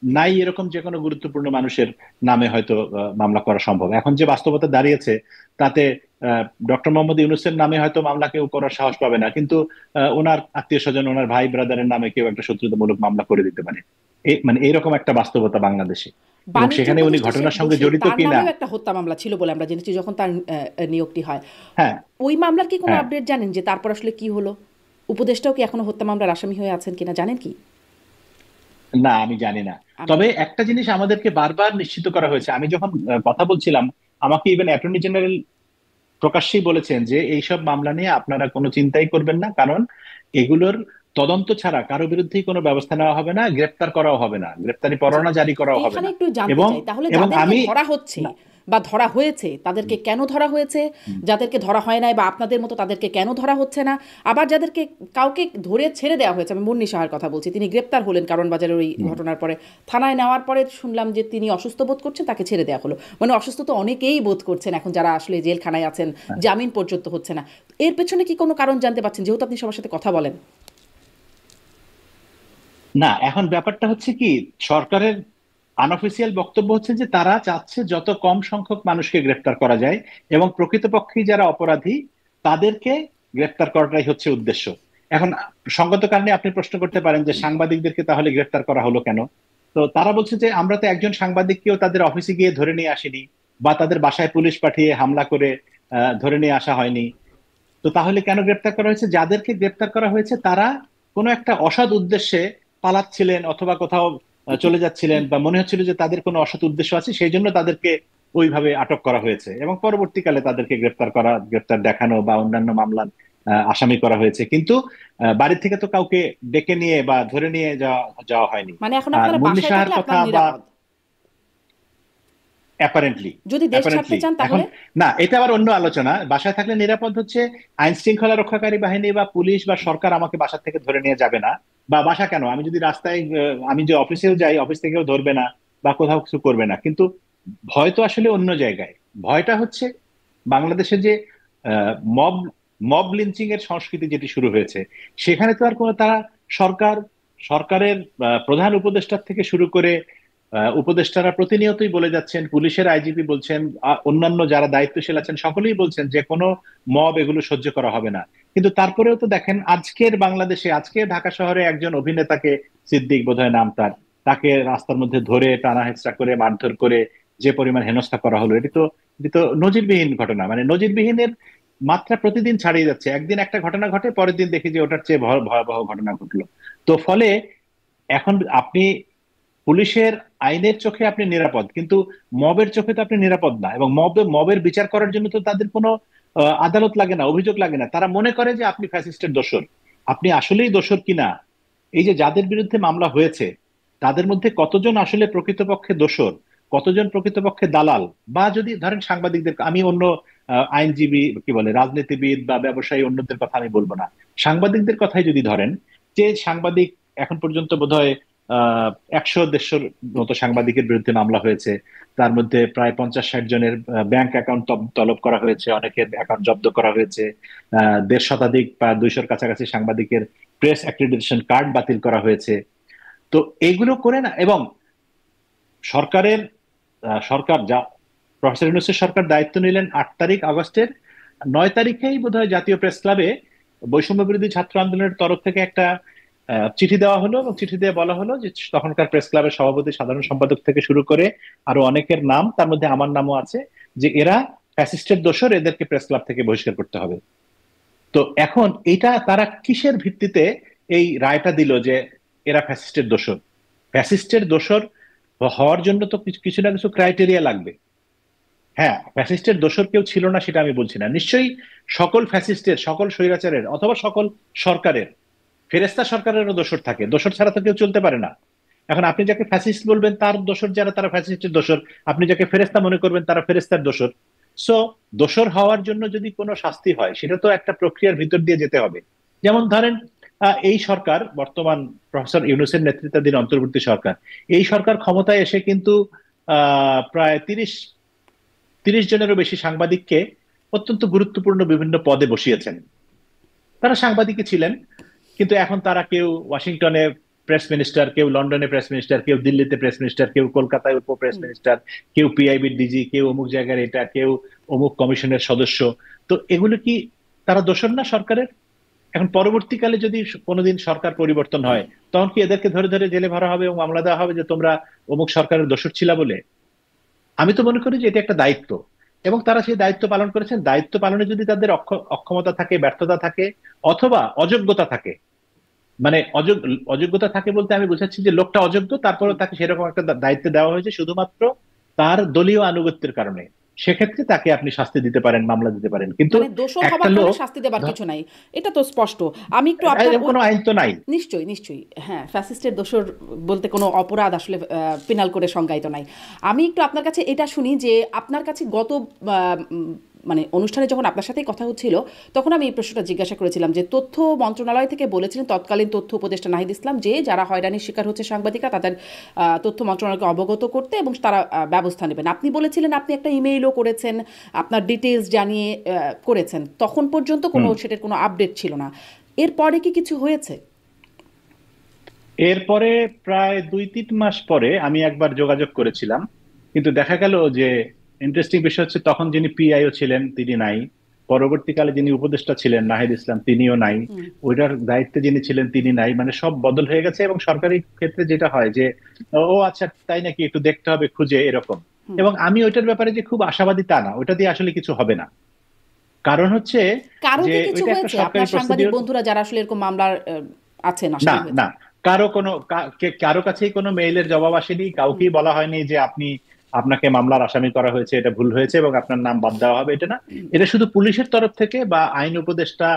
Speaker 2: নাই এরকম যে কোনো গুরুত্বপূর্ণ মানুষের নামে হয়তো মামলা করা সম্ভব। এখন যে বাস্তবতা দাঁড়িয়েছে তাতে ডক্টর মোহাম্মদ ইউনূসের নামে হয়তো মামলা কেউ করার সাহস পাবে না, কিন্তু ওনার আত্মীয় স্বজন, ওনার ভাই ব্রাদারের নামে কেউ একটা শত্রুতামূলক মামলা করে দিতে পারে। মানে এইরকম একটা বাস্তবতা বাংলাদেশে। এবং
Speaker 1: বাণিজ্য
Speaker 2: সেখানে উনি
Speaker 1: উপদেষ্টা শেখ
Speaker 2: ঘটনার সঙ্গে
Speaker 1: বশির,
Speaker 2: জড়িত
Speaker 1: তার
Speaker 2: কিনা।
Speaker 1: নামেও একটা হত্যা মামলা ছিল বলে আমরা জেনেছি যখন তার নিয়োগটি হয়।
Speaker 2: হ্যাঁ,
Speaker 1: ওই মামলার কি কোনো
Speaker 2: হ্যাঁ।
Speaker 1: আপডেট জানেন যে তারপর আসলে কি হলো? উপদেষ্টাও কি এখনো হত্যা মামলার আসামি হয়ে আছেন কিনা জানেন কি?
Speaker 2: না, আমি জানি না।
Speaker 1: আমি
Speaker 2: তবে একটা জিনিস আমাদেরকে বারবার নিশ্চিত করা হয়েছে, আমি যখন কথা বলছিলাম, আমাকে ইভেন অ্যাটর্নি জেনারেল প্রকাশ্যেই বলেছেন যে এইসব মামলা নিয়ে আপনারা কোনো চিন্তাই করবেন না, কারণ এগুলোর তদন্ত ছাড়া কারো বিরুদ্ধেই কোনো ব্যবস্থা নেওয়া হবে না, গ্রেপ্তার করাও হবে না, গ্রেপ্তারি
Speaker 1: জি,
Speaker 2: পরোয়ানা জারি করাও হবে
Speaker 1: এইখানে
Speaker 2: না।
Speaker 1: একটু জানতে
Speaker 2: এবং
Speaker 1: চাই তাহলে
Speaker 2: এবং
Speaker 1: যাদেরকে
Speaker 2: আমি,
Speaker 1: ধরা হচ্ছে
Speaker 2: না,
Speaker 1: বা ধরা হয়েছে তাদেরকে কেন ধরা হয়েছে,
Speaker 2: হুম,
Speaker 1: যাদেরকে ধরা হয় নাই বা আপনাদের মতো তাদেরকে কেন ধরা হচ্ছে না, আবার যাদেরকে কাউকে ধরে ছেড়ে দেওয়া হয়েছে, আমি মুন্নি সাহার কথা বলছি, তিনি গ্রেপ্তার হলেন কারণ বাজারের ওই
Speaker 2: হুম,
Speaker 1: ঘটনার পরে, থানায় নেওয়ার পরে শুনলাম যে তিনি অসুস্থ বোধ করছেন, তাকে ছেড়ে দেওয়া হলো। মানে অসুস্থ তো অনেকেই বোধ করছেন এখন যারা আসলে জেলখানায় আছেন,
Speaker 2: হ্যাঁ।
Speaker 1: জামিন পর্যন্ত হচ্ছে না। এর পেছনে কি কোনো কারণ জানতে পারছেন, যেহেতু আপনি সবার সাথে কথা বলেন?
Speaker 2: না, এখন ব্যাপারটা হচ্ছে কি, সরকারের আনঅফিসিয়াল বক্তব্য হচ্ছে যে তারা চাচ্ছে যত কম সংখ্যক মানুষকে গ্রেপ্তার করা যায়, এবং প্রকৃতপক্ষে যারা অপরাধী তাদেরকে গ্রেপ্তার করাটাই হচ্ছে উদ্দেশ্য। এখন সঙ্গত কারণে আপনি প্রশ্ন করতে পারেন যে সাংবাদিকদেরকে তাহলে গ্রেপ্তার করা হলো কেন। তো তারা বলছে যে আমরা তো একজন সাংবাদিককেও তাদের অফিসে গিয়ে ধরে নিয়ে আসিনি, বা তাদের বাসায় পুলিশ পাঠিয়ে হামলা করে ধরে নিয়ে আসা হয়নি। তো তাহলে কেন গ্রেপ্তার করা হয়েছে? যাদেরকে গ্রেপ্তার করা হয়েছে তারা কোনো একটা অসৎ উদ্দেশ্যে পালাচ্ছিলেন, অথবা কোথাও চলে যাচ্ছিলেন, বা মনে হচ্ছিল যে তাদের কোনো অসৎ উদ্দেশ্য আছে, সেই জন্য তাদেরকে ওইভাবে আটক করা হয়েছে। এবং পরবর্তীকালে তাদেরকে গ্রেপ্তার করা, গ্রেপ্তার দেখানো বা অন্যান্য মামলা আসামি করা হয়েছে, কিন্তু বাড়ি থেকে তো কাউকে ডেকে নিয়ে বা ধরে নিয়ে যাওয়া যাওয়া হয়নি।
Speaker 1: মানে এখন
Speaker 2: আর
Speaker 1: আপনারা
Speaker 2: মুন্নি
Speaker 1: বাসায়
Speaker 2: সাহার
Speaker 1: থাকলে
Speaker 2: কথা
Speaker 1: আপনার
Speaker 2: বা
Speaker 1: নিরাপদ,
Speaker 2: অ্যাপারেন্টলি,
Speaker 1: যদি দেশ ছাড়তে চান
Speaker 2: এখন
Speaker 1: তাহলে?
Speaker 2: না, এটা আবার অন্য আলোচনা। বাসায় থাকলে নিরাপদ হচ্ছে আইন শৃঙ্খলা রক্ষাকারী বাহিনী বা পুলিশ বা সরকার আমাকে বাসা থেকে ধরে নিয়ে যাবে না। বা বাসা কেন, আমি যদি রাস্তায় আমি যে অফিসেও যাই, অফিস থেকেও ধরবে না বা কোথাও কিছু করবে না। কিন্তু ভয় তো আসলে অন্য জায়গায়। ভয়টা হচ্ছে বাংলাদেশে যে মব মব লিঞ্চিং এর সংস্কৃতি যেটি শুরু হয়েছে, সেখানে তো আর কোনো তারা সরকার, সরকারের প্রধান উপদেষ্টার থেকে শুরু করে উপদেষ্টারা প্রতিনিয়তই বলে যাচ্ছেন, পুলিশের আইজিপি বলছেন, অন্যান্য যারা দায়িত্বশীল আছেন সকলেই বলছেন যে কোনো মব এগুলো সহ্য করা হবে না। কিন্তু তারপরেও তো দেখেন আজকের বাংলাদেশে, আজকে ঢাকা শহরে একজন অভিনেতাকে, সিদ্দিক বোধহয় নাম তার, তাকে রাস্তার মধ্যে ধরে টানা হেঁচড়া করে মারধর করে যে পরিমাণ হেনস্থা করা হলো, এটি তো নজিরবিহীন ঘটনা। মানে নজিরবিহীনের মাত্রা প্রতিদিন ছাড়িয়ে যাচ্ছে। একদিন একটা ঘটনা ঘটে, পরের দিন দেখি যে ওটার চেয়ে ভয়াবহ ঘটনা ঘটলো। তো ফলে এখন আপনি পুলিশের আইনের চোখে আপনি নিরাপদ, কিন্তু মবের চোখে তো আপনি নিরাপদ না। এবং মবের বিচার করার জন্য তো তাদের কোনো আদালত লাগে না, অভিযোগ লাগে না। তারা মনে করে যে আপনি ফ্যাসিস্টের দোসর। আপনি আসলেই দোসর কিনা, এই যে যাদের বিরুদ্ধে মামলা হয়েছে, তাদের মধ্যে কতজন আসলে প্রকৃতপক্ষে দোসর, কতজন প্রকৃতপক্ষে দালাল, বা যদি ধরেন সাংবাদিকদের, আমি অন্য আইনজীবী কি বলে রাজনীতিবিদ বা ব্যবসায়ী অন্যদের কথা আমি বলবো না, সাংবাদিকদের কথাই যদি ধরেন, যে সাংবাদিক এখন পর্যন্ত বোধহয় 100-150 মতো সাংবাদিকের বিরুদ্ধে মামলা হয়েছে। তার মধ্যে প্রায় 50-60 জনের ব্যাংক অ্যাকাউন্ট তলব করা হয়েছে, অনেকের অ্যাকাউন্ট জব্দ করা হয়েছে। 150 শতাধিক বা 200-র কাছাকাছি সাংবাদিকের প্রেস অ্যাক্রিডিটেশন কার্ড বাতিল করা হয়েছে। তো এইগুলো করে না, এবং সরকারের সরকার যা, প্রফেসর ইউনূসের সরকার দায়িত্ব নিলেন 8 তারিখ আগস্টের, 9 তারিখেই বোধহয় জাতীয় প্রেস ক্লাবে বৈষম্য বিরোধী ছাত্র আন্দোলনের তরফ থেকে একটা চিঠি দেওয়া হলো, এবং চিঠি দিয়ে বলা হলো যে তখনকার প্রেস ক্লাবের সভাপতি, সাধারণ সম্পাদক থেকে শুরু করে আরো অনেকের নাম, তার মধ্যে আমার নামও আছে, যে এরা ফ্যাসিস্টের দোসর, এদেরকে প্রেস ক্লাব থেকে বহিষ্কার করতে হবে। তো এখন এটা তারা কিসের ভিত্তিতে এই রায়টা দিল যে এরা ফ্যাসিস্টের দোসর? ফ্যাসিস্টের দোসর হওয়ার জন্য তো কিছু না কিছু ক্রাইটেরিয়া লাগবে। হ্যাঁ, ফ্যাসিস্টের দোসর কেউ ছিল না সেটা আমি বলছি না, নিশ্চয়ই সকল ফ্যাসিস্টের, সকল স্বৈরাচারের অথবা সকল সরকারের, ফেরেস্তা সরকারেরও দোসর থাকে। দোসর ছাড়া তো কেউ চলতে পারে না। এখন আপনি যাকে ফ্যাসিস্ট বলবেন তার দোসর যারা, তারা ফ্যাসিস্টের দোসর। আপনি যাকে ফেরেস্তা মনে করবেন তারা ফেরেস্তার দোসর। সো দোসর হওয়ার জন্য যদি কোনো শাস্তি হয়, সেটা তো একটা প্রক্রিয়ার ভিতর দিয়ে যেতে হবে। যেমন ধরেন এই সরকার, বর্তমান প্রফেসর ইউনূসের নেতৃত্বাধীন অন্তর্বর্তী সরকার, এই সরকার ক্ষমতায় এসে কিন্তু প্রায় 30 জনেরও বেশি সাংবাদিককে অত্যন্ত গুরুত্বপূর্ণ বিভিন্ন পদে বসিয়েছেন। তারা সাংবাদিকই ছিলেন, কিন্তু এখন তারা কেউ ওয়াশিংটনে প্রেস মিনিস্টার, কেউ লন্ডনে প্রেস মিনিস্টার, কেউ দিল্লিতে প্রেস মিনিস্টার, কেউ কলকাতায় উপ প্রেস মিনিস্টার, কেউ পিআইবির ডিজি, কেউ অমুক জায়গার এটা, কেউ অমুক কমিশনের সদস্য। তো এগুলো কি তারা দোষর না সরকারের? এখন পরবর্তীকালে যদি কোনোদিন সরকার পরিবর্তন হয়, তখন কি এদেরকে ধরে ধরে জেলে ভরা হবে এবং মামলা দেওয়া হবে যে তোমরা অমুক সরকারের দোষর ছিলা বলে? আমি তো মনে করি যে এটা একটা দায়িত্ব, এবং তারা সেই দায়িত্ব পালন করেছেন। দায়িত্ব পালনে যদি তাদের অক্ষমতা থাকে, ব্যর্থতা থাকে, অথবা অযোগ্যতা থাকে, মানে অযোগ্যতা থাকে বলতে আমি বোঝাচ্ছি যে লোকটা অযোগ্য, তারপরেও তাকে সেরকম একটা দায়িত্ব দেওয়া হয়েছে শুধুমাত্র তার দলীয় আনুগত্যের কারণে, সেক্ষেত্রে তাকে আপনি শাস্তি দিতে পারেন, মামলা দিতে পারেন। কিন্তু
Speaker 1: মানে দোষর
Speaker 2: একটা
Speaker 1: হবার কারণে
Speaker 2: লোক
Speaker 1: শাস্তি দেবার কিছু নাই, এটা তো স্পষ্ট। আমি একটু আপনার
Speaker 2: এরকম কোনো আইন তো নাই।
Speaker 1: নিশ্চয়ই নিশ্চয়ই, হ্যাঁ, ফ্যাসিস্টের দোষর বলতে কোনো অপরাধ আসলে পেনাল করে সংজ্ঞায়িত নাই। আমি একটু আপনার কাছে এটা শুনি যে আপনার কাছে গত মানে অনুষ্ঠানে যখন আপনার সাথেই কথা হচ্ছিল, তখন আমি এই প্রশ্নটা জিজ্ঞাসা করেছিলাম যে তথ্য মন্ত্রণালয় থেকে বলেছিলেন তৎকালীন তথ্য উপদেষ্টা নাহিদ ইসলাম যে যারা হয়রানির শিকার হচ্ছে সাংবাদিকরা, তাদের তথ্য মন্ত্রণালয়কে অবগত করতে এবং তারা ব্যবস্থা নেবেন। আপনি বলেছিলেন আপনি একটা ইমেইলও করেছেন, আপনার ডিটেলস জানিয়ে করেছেন। তখন পর্যন্ত কোনো সেটার কোনো আপডেট ছিল না। এরপরে কি কিছু হয়েছে?
Speaker 2: এরপরে প্রায় 2-3 মাস পরে আমি একবার যোগাযোগ করেছিলাম, কিন্তু দেখা গেল যে ইন্টারেস্টিং বিষয় হচ্ছে তখন যিনি পিআইও ছিলেন তিনি নাই, পরবর্তীকালে যিনি উপদেষ্টা ছিলেন নাহিদ ইসলাম তিনিও নাই, ওইটার দায়িত্বে যিনি ছিলেন তিনি নাই। মানে সব বদল হয়ে গেছে। এবং সরকারি ক্ষেত্রে যেটা হয় যে ও আচ্ছা তাই নাকি, একটু দেখতে হবে খুঁজে, এরকম। এবং আমি ওইটার ব্যাপারে যে খুব আশাবাদী তা না, ওইটা দিয়ে আসলে কিছু হবে না। কারণ হচ্ছে
Speaker 1: কারো
Speaker 2: যে
Speaker 1: কি কিছু
Speaker 2: ওইটা একটা
Speaker 1: হয়েছে
Speaker 2: সরকারি
Speaker 1: আপনার সাংবাদিক
Speaker 2: প্রসিডিওর।
Speaker 1: বন্ধুরা যারা আসলে এরকম মামলার আছেন,
Speaker 2: না,
Speaker 1: আসামি
Speaker 2: না,
Speaker 1: হয়েছেন?
Speaker 2: কারো কাছেই কোনো মেইলের জবাব আসেনি, কাউকেই বলা হয়নি যে আপনি, আপনাকে মামলার আসামি করা হয়েছে, এটা ভুল হয়েছে এবং আপনার নাম বাদ দেওয়া হবে, এটা না। এটা শুধু পুলিশের তরফ থেকে বা আইন উপদেষ্টা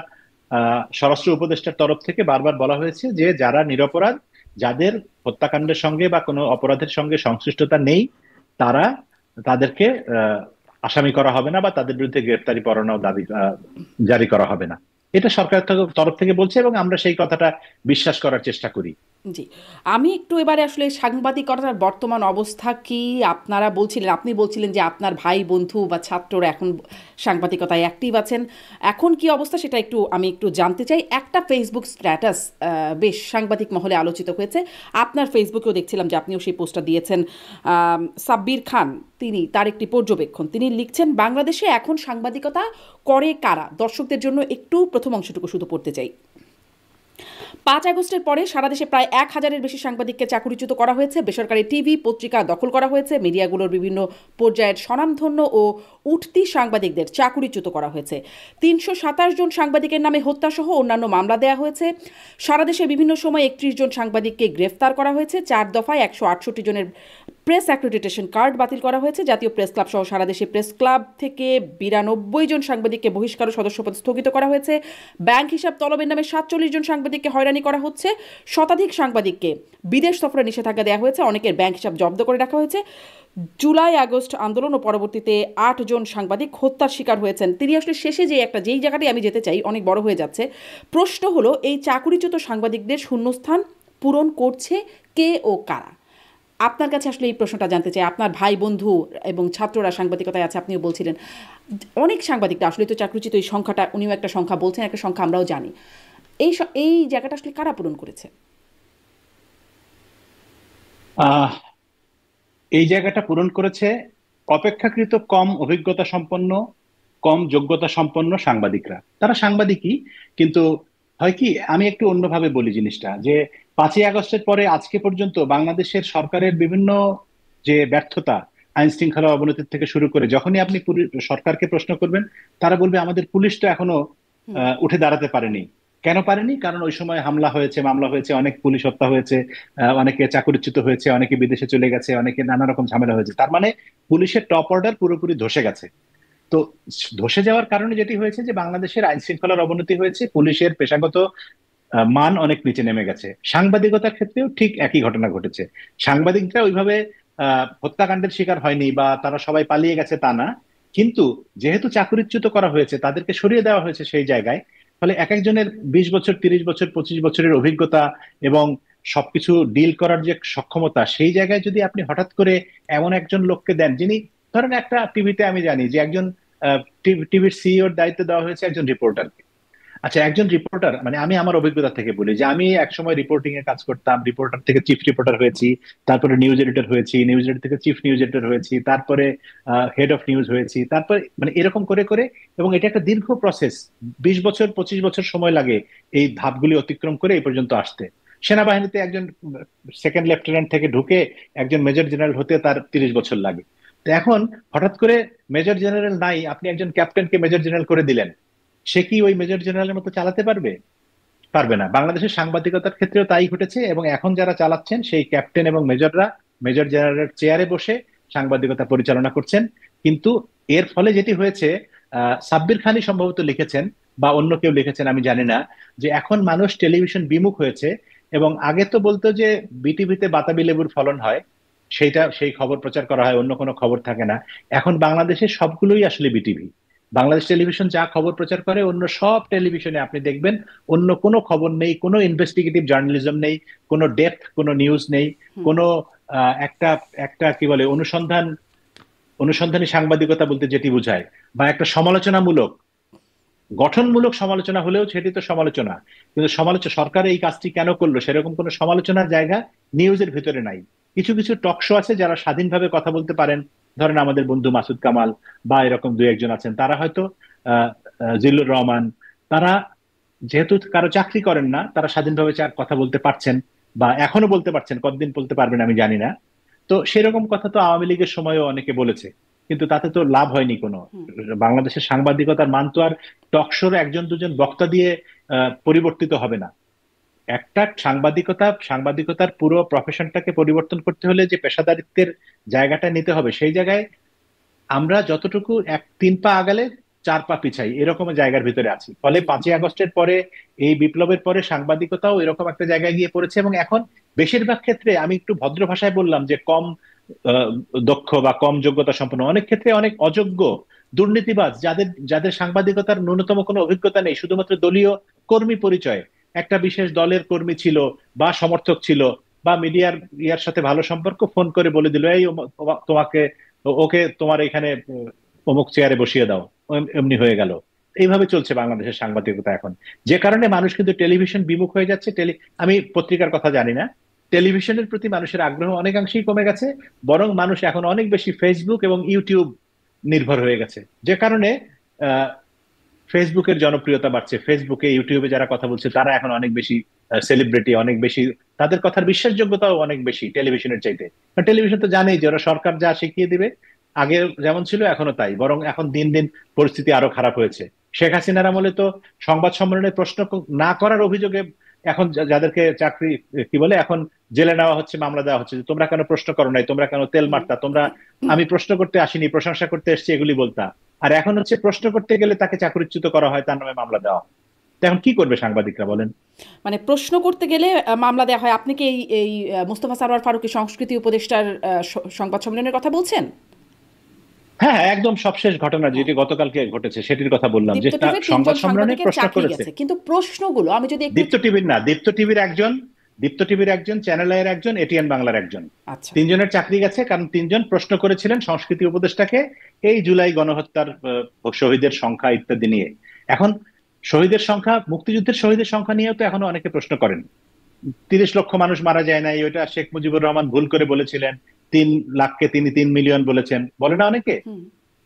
Speaker 2: স্বরাষ্ট্র উপদেষ্টার তরফ থেকে বারবার বলা হয়েছে যে যারা নিরপরাধ, যাদের হত্যাকাণ্ডের সঙ্গে বা কোনো অপরাধের সঙ্গে সংশ্লিষ্টতা নেই, তারা তাদেরকে আসামি করা হবে না বা তাদের বিরুদ্ধে গ্রেপ্তারি পরোয়ানা জারি করা হবে না। এটা সরকারের তরফ থেকে বলছে এবং আমরা সেই কথাটা বিশ্বাস করার চেষ্টা করি।
Speaker 1: জি। আমি একটু এবারে আসলে সাংবাদিকতার বর্তমান অবস্থা কি আপনারা বলছিলেন, আপনি বলছিলেন যে আপনার ভাই বন্ধু বা ছাত্ররা এখন সাংবাদিকতায় অ্যাক্টিভ আছেন। এখন কি অবস্থা সেটা আমি একটু জানতে চাই। একটা ফেসবুক স্ট্যাটাস বেশ সাংবাদিক মহলে আলোচিত হয়েছে। আপনার ফেসবুকেও দেখছিলাম যে আপনিও সেই পোস্টটা দিয়েছেন। সাব্বির খান, তার একটি পর্যবেক্ষণ, তিনি লিখছেন বাংলাদেশে এখন সাংবাদিকতা করে কারা। দর্শকদের জন্য একটু প্রথম অংশটুকু শুধু পড়তে চাই। 5 আগস্টের পরে সারা দেশে প্রায় 1,000-এর বেশি সাংবাদিককে চাকরিচ্যুত করা হয়েছে। বেসরকারি টিভি পত্রিকা দখল করা হয়েছে। মিডিয়াগুলোর বিভিন্ন পর্যায়ের স্বনামধন্য ও উঠতি সাংবাদিকদের চাকরিচ্যুত করা হয়েছে। 327 জন সাংবাদিকের নামে হত্যাসহ অন্যান্য মামলা দেওয়া হয়েছে। সারা দেশে বিভিন্ন সময় 31 জন সাংবাদিককে গ্রেফতার করা হয়েছে। 4 দফায় 168 জনের প্রেস অ্যাক্রেডিটেশন কার্ড বাতিল করা হয়েছে। জাতীয় প্রেস ক্লাব সহ সারা দেশে প্রেস ক্লাব থেকে 92 জন সাংবাদিককে বহিষ্কার ও সদস্যপদ স্থগিত করা হয়েছে। ব্যাংক হিসাব তলবের নামে 47 জন সাংবাদিককে হয়রানি করা হচ্ছে। শতাধিক সাংবাদিককে বিদেশ সফরে নিষেধাজ্ঞা দেওয়া হয়েছে। অনেকের ব্যাংক হিসাব জব্দ করে রাখা হয়েছে। জুলাই আগস্ট আন্দোলন ও পরবর্তীতে 8 জন সাংবাদিক হত্যার শিকার হয়েছেন। তিনি আসলে শেষে যেই জায়গাটাই আমি যেতে চাই, অনেক বড় হয়ে যাচ্ছে। প্রশ্ন হলো, এই চাকুরিচ্যুত সাংবাদিকদের শূন্যস্থান পূরণ করছে কে ও কারা? আপনার কাছে আসলে এই প্রশ্নটা জানতে চাই। আপনার ভাই বন্ধু এবং ছাত্ররা সাংবাদিকতায় আছে, আপনিও বলছিলেন অনেক সাংবাদিকটা আসলে তো চাকরিচ্যুত, এই সংখ্যাটা উনিও একটা সংখ্যা বলছেন, একটা সংখ্যা আমরাও জানি। এই জায়গাটা আসলে কারা পূরণ করেছে?
Speaker 2: আহ এই জায়গাটা পূরণ করেছে অপেক্ষাকৃত কম অভিজ্ঞতা সম্পন্ন, কম যোগ্যতা সম্পন্ন সাংবাদিকরা। তারা সাংবাদিকই, কিন্তু হয় কি, আমি একটু অন্যভাবে বলি জিনিসটা, যে 5ই আগস্টের পরে আজকে পর্যন্ত বাংলাদেশের সরকারের বিভিন্ন যে ব্যর্থতা, আইন শৃঙ্খলা অবনতির থেকে শুরু করে, যখনই আপনি সরকারকে প্রশ্ন করবেন, তারা বলবে আমাদের পুলিশ তো এখনো উঠে দাঁড়াতে পারেনি। কেন পারেনি? কারণ ওই সময় হামলা হয়েছে, মামলা হয়েছে, অনেক পুলিশ হত্যা হয়েছে, অনেকে চাকরিচ্যুত হয়েছে, অনেকে বিদেশে চলে গেছে, অনেকে নানা রকম ঝামেলা হয়েছে। তার মানে পুলিশের টপ অর্ডার পুরোপুরি ধসে গেছে। তো ধসে যাওয়ার কারণে যেটি হয়েছে যে বাংলাদেশের আইন শৃঙ্খলার অবনতি হয়েছে, পুলিশের পেশাগত মান অনেক নিচে নেমে গেছে। সাংবাদিকতার ক্ষেত্রেও ঠিক একই ঘটনা ঘটেছে। সাংবাদিকরা ওইভাবে হত্যাকাণ্ডের শিকার হয়নি বা তারা সবাই পালিয়ে গেছে তা না, কিন্তু যেহেতু চাকরিচ্যুত করা হয়েছে, তাদেরকে সরিয়ে দেওয়া হয়েছে সেই জায়গায়। ফলে এক একজনের 20 বছর, 30 বছর, 25 বছরের অভিজ্ঞতা এবং সবকিছু ডিল করার যে সক্ষমতা, সেই জায়গায় যদি আপনি হঠাৎ করে এমন একজন লোককে দেন, যিনি ধরেন একটা টিভিতে, আমি জানি যে একজন টিভির সিইওর দায়িত্ব দেওয়া হয়েছে একজন রিপোর্টারকে। আচ্ছা, একজন রিপোর্টার, মানে আমি আমার অভিজ্ঞতা থেকে বলি যে আমি একসময় রিপোর্টিং এ কাজ করতাম, রিপোর্টার থেকে চিফ রিপোর্টার হয়েছি, তারপরে নিউজ এডিটর হয়েছি, নিউজ এডিটর থেকে চিফ নিউজ এডিটর হয়েছি, তারপরে হেড অফ নিউজ হয়েছি, তারপরে মানে এরকম করে করে, এবং এটা একটা দীর্ঘ প্রসেস। 20 বছর, 25 বছর সময় লাগে এই ধাপগুলি অতিক্রম করে এই পর্যন্ত আসতে। সেনাবাহিনীতে একজন সেকেন্ড লেফটেন্যান্ট থেকে ঢুকে একজন মেজর জেনারেল হতে তার 30 বছর লাগে। তো এখন হঠাৎ করে মেজর জেনারেল নাই, আপনি একজন ক্যাপ্টেনকে মেজর জেনারেল করে দিলেন, সে কি ওই মেজর জেনারেলের মতো চালাতে পারবে? পারবে না। বাংলাদেশের সাংবাদিকতার ক্ষেত্রেও তাই ঘটেছে, এবং এখন যারা চালাচ্ছেন সেই ক্যাপ্টেন এবং মেজররা মেজর জেনারেলের চেয়ারে বসে সাংবাদিকতা পরিচালনা করছেন। কিন্তু এর ফলে যেটি হয়েছে, সাব্বির খানই সম্ভবত লিখেছেন বা অন্য কেউ লিখেছেন, আমি জানি না, যে এখন মানুষ টেলিভিশন বিমুখ হয়েছে। এবং আগে তো বলতো যে বিটিভিতে বাতাবি লেবুর ফলন হয়, সেই খবর প্রচার করা হয়, অন্য কোনো খবর থাকে না। এখন বাংলাদেশের সবগুলোই আসলে বিটিভি। বাংলাদেশ টেলিভিশন যা খবর প্রচার করে, অন্য সব টেলিভিশনে আপনি দেখবেন অন্য কোনো খবর নেই, কোনো ইনভেস্টিগেটিভ জার্নালিজম নেই, কোনো ডেপথ, কোনো নিউজ নেই, কোনো একটা একটা কি বলে অনুসন্ধানী সাংবাদিকতা বলতে যেটি বোঝায়, বা একটা সমালোচনামূলক, গঠনমূলক সমালোচনা হলেও সেটি তো সমালোচনা, কিন্তু সরকার এই কাজটি কেন করলো সেরকম কোনো সমালোচনার জায়গা নিউজের ভিতরে নাই। কিছু কিছু টক শো আছে যারা স্বাধীনভাবে কথা বলতে পারেন, ধরেন আমাদের বন্ধু মাসুদ কামাল বা এরকম দুই একজন আছেন, তারা হয়তো জিল্লুর রহমান, তারা যেহেতু কারো চাকরি করেন না, তারা স্বাধীনভাবে কথা বলতে পারছেন, বা এখনো বলতে পারছেন, কতদিন বলতে পারবেন আমি জানি না। তো সেরকম কথা তো আওয়ামী লীগের সময়ও অনেকে বলেছে, কিন্তু তাতে তো লাভ হয়নি কোনো। বাংলাদেশের সাংবাদিকতার মান তো আর টকশোর একজন দুজন বক্তা দিয়ে পরিবর্তিত হবে না। একটা সাংবাদিকতার পুরো প্রফেশনটাকে পরিবর্তন করতে হলে যে পেশাদারিত্বের জায়গাটা নিতে হবে, সেই জায়গায় আমরা যতটুকু 3 পা আগালে চার পা পিছাই এরকম জায়গার ভিতরে আছি। ফলে 5ই আগস্টের পরে, এই বিপ্লবের পরে সাংবাদিকতাও এরকম একটা জায়গায় গিয়ে পড়েছে। এবং এখন বেশিরভাগ ক্ষেত্রে, আমি একটু ভদ্র ভাষায় বললাম, যে কম আহ, দক্ষ বা কম যোগ্যতা সম্পন্ন, অনেক ক্ষেত্রে অনেক অযোগ্য দুর্নীতিবাজ, যাদের যাদের সাংবাদিকতার ন্যূনতম কোনো অভিজ্ঞতা নেই, শুধুমাত্র দলীয় কর্মী পরিচয়, একটা বিশেষ দলের কর্মী ছিল বা সমর্থক ছিল বা মিডিয়ার ইয়ার সাথে ভালো সম্পর্ক, ফোন করে বলে দিল এই তোমাকে, ওকে তোমার এখানে অমুক চেয়ারে বসিয়ে দাও, এমনি হয়ে গেল। এইভাবে চলছে বাংলাদেশের সাংবাদিকতা এখন। যে কারণে মানুষ কিন্তু টেলিভিশন বিমুখ হয়ে যাচ্ছে। আমি পত্রিকার কথা জানি না, টেলিভিশনের প্রতি মানুষের আগ্রহ অনেকাংশেই কমে গেছে। বরং মানুষ এখন অনেক বেশি ফেসবুক এবং ইউটিউব নির্ভর হয়ে গেছে। যে কারণে আহ ফেসবুকের জনপ্রিয়তা বাড়ছে। ফেসবুকে ইউটিউবে যারা কথা বলছে তারা এখন অনেক বেশি সেলিব্রিটি, অনেক বেশি, তাদের কথার বিশ্বাসযোগ্যতাও অনেক বেশি টেলিভিশনের চাইতে। কারণ টেলিভিশন তো জানেই যে ওরা সরকার যা শিখিয়ে দিবে, আগে যেমন ছিল এখনো তাই, বরং এখন দিন দিন পরিস্থিতি আরো খারাপ হয়েছে। শেখ হাসিনার আমলে তো সংবাদ সম্মেলনে প্রশ্ন না করার অভিযোগে এখন যাদেরকে চাকরি, কি বলে, এখন জেলে নেওয়া হচ্ছে, মামলা দেওয়া হচ্ছে, যে তোমরা কেন প্রশ্ন করো নাই, তোমরা কেন তেল মারতা, তোমরা, আমি প্রশ্ন করতে আসিনি, প্রশংসা করতে এসেছি, এগুলি বলতা। আর এখন হচ্ছে প্রশ্ন করতে গেলে তাকে চাকরিচ্যুত করা হয়, তার নামে মামলা দেওয়া হয়। তো এখন কি করবে সাংবাদিকরা বলেন?
Speaker 1: মানে প্রশ্ন করতে গেলে মামলা দেওয়া হয়। আপনি কি এই এই মোস্তফা সরোয়ার ফারুকী সংস্কৃতি উপদেষ্টার সংবাদ সম্মেলনের কথা বলছেন?
Speaker 2: হ্যাঁ হ্যাঁ, একদম সবশেষ ঘটনা
Speaker 1: হ্যাঁ,
Speaker 2: যেটি গতকালকে ঘটেছে সেটির কথা বললাম, যে
Speaker 1: দীপ্ত
Speaker 2: তার
Speaker 1: টিভির
Speaker 2: সংবাদ
Speaker 1: 3জন
Speaker 2: সম্মেলনে
Speaker 1: সাংবাদিকের
Speaker 2: প্রশ্ন
Speaker 1: চাকরি
Speaker 2: করেছে।
Speaker 1: গেছে, কিন্তু প্রশ্নগুলো আমি যদি একটু।
Speaker 2: দীপ্ত টিভির একজন, চ্যানেল আইয়ের একজন, এটিএন বাংলার একজন,
Speaker 1: আচ্ছা।
Speaker 2: তিনজনের চাকরি গেছে। কারণ তিনজন প্রশ্ন করেছিলেন সংস্কৃতি উপদেষ্টাকে এই জুলাই গণহত্যার শহীদের সংখ্যা ইত্যাদি নিয়ে। এখন শহীদের সংখ্যা, মুক্তিযুদ্ধের শহীদের সংখ্যা নিয়েও তো এখনো অনেকে প্রশ্ন করেন। 30 লক্ষ মানুষ মারা যায় নাই, ওইটা শেখ মুজিবুর রহমান ভুল করে বলেছিলেন। 3 লাখকে তিনি 3 মিলিয়ন বলেছেন, বলে না অনেকে?
Speaker 1: হুম।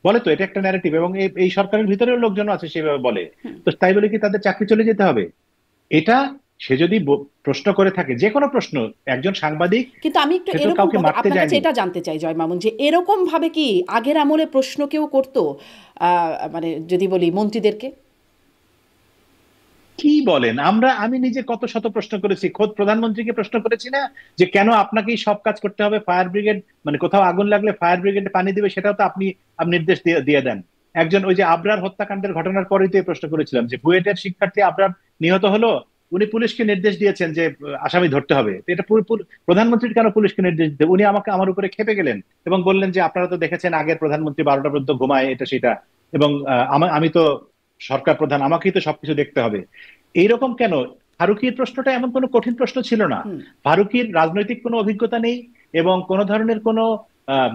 Speaker 2: বলে তো, এটা একটা ন্যারেটিভ, এবং এই সরকারের ভিতরেও লোকজন আছে সেভাবে বলে।
Speaker 1: হুম।
Speaker 2: তো তাই বলে কি তাদের চাকরি চলে যেতে হবে? এটা, সে যদি প্রশ্ন করে থাকে, যে কোনো প্রশ্ন, একজন সাংবাদিক,
Speaker 1: কিন্তু আমি একটু
Speaker 2: সে তো
Speaker 1: এরকম
Speaker 2: কাউকে
Speaker 1: ভাবে
Speaker 2: মারতে
Speaker 1: আপনার কাছে
Speaker 2: যায়নি।
Speaker 1: এটা জানতে চাই জয় মামুন, যে এরকম ভাবে কি আগের আমলে প্রশ্ন কেউ করতো, মানে যদি বলি মন্ত্রীদেরকে?
Speaker 2: কি বলেন? আমি নিজে কত শত প্রশ্ন করেছি, খোদ প্রধানমন্ত্রীকে প্রশ্ন করেছি না, যে কেন আপনাকেই সব কাজ করতে হবে? ফায়ার ব্রিগেড, মানে কোথাও আগুন লাগলে ফায়ার ব্রিগেড পানি দিবে, সেটাও তো আপনি আপনি নির্দেশ দিয়ে দিয়ে দেন। একজন, ওই যে আবরার হত্যাকাণ্ডের ঘটনার পরেই তো এই প্রশ্ন করেছিলাম, যে বুয়েটের শিক্ষার্থী আবরার নিহত হলো, উনি পুলিশকে নির্দেশ দিয়েছেন যে আসামি ধরতে হবে। তো এটা প্রধানমন্ত্রীর কেন পুলিশকে নির্দেশ দিতে? উনি আমার উপরে খেপে গেলেন এবং বললেন যে আপনারা তো দেখেছেন আগের প্রধানমন্ত্রী 12টা পর্যন্ত ঘুমায়, এটা সেটা, এবং আমি তো সরকার প্রধান, আমাকেই তো সবকিছু দেখতে হবে। এইরকম কেন? ফারুকীর প্রশ্নটা এমন কোনো কঠিন প্রশ্ন ছিল না।
Speaker 1: হুম।
Speaker 2: ফারুকীর রাজনৈতিক কোনো অভিজ্ঞতা নেই, এবং কোনো ধরনের কোনো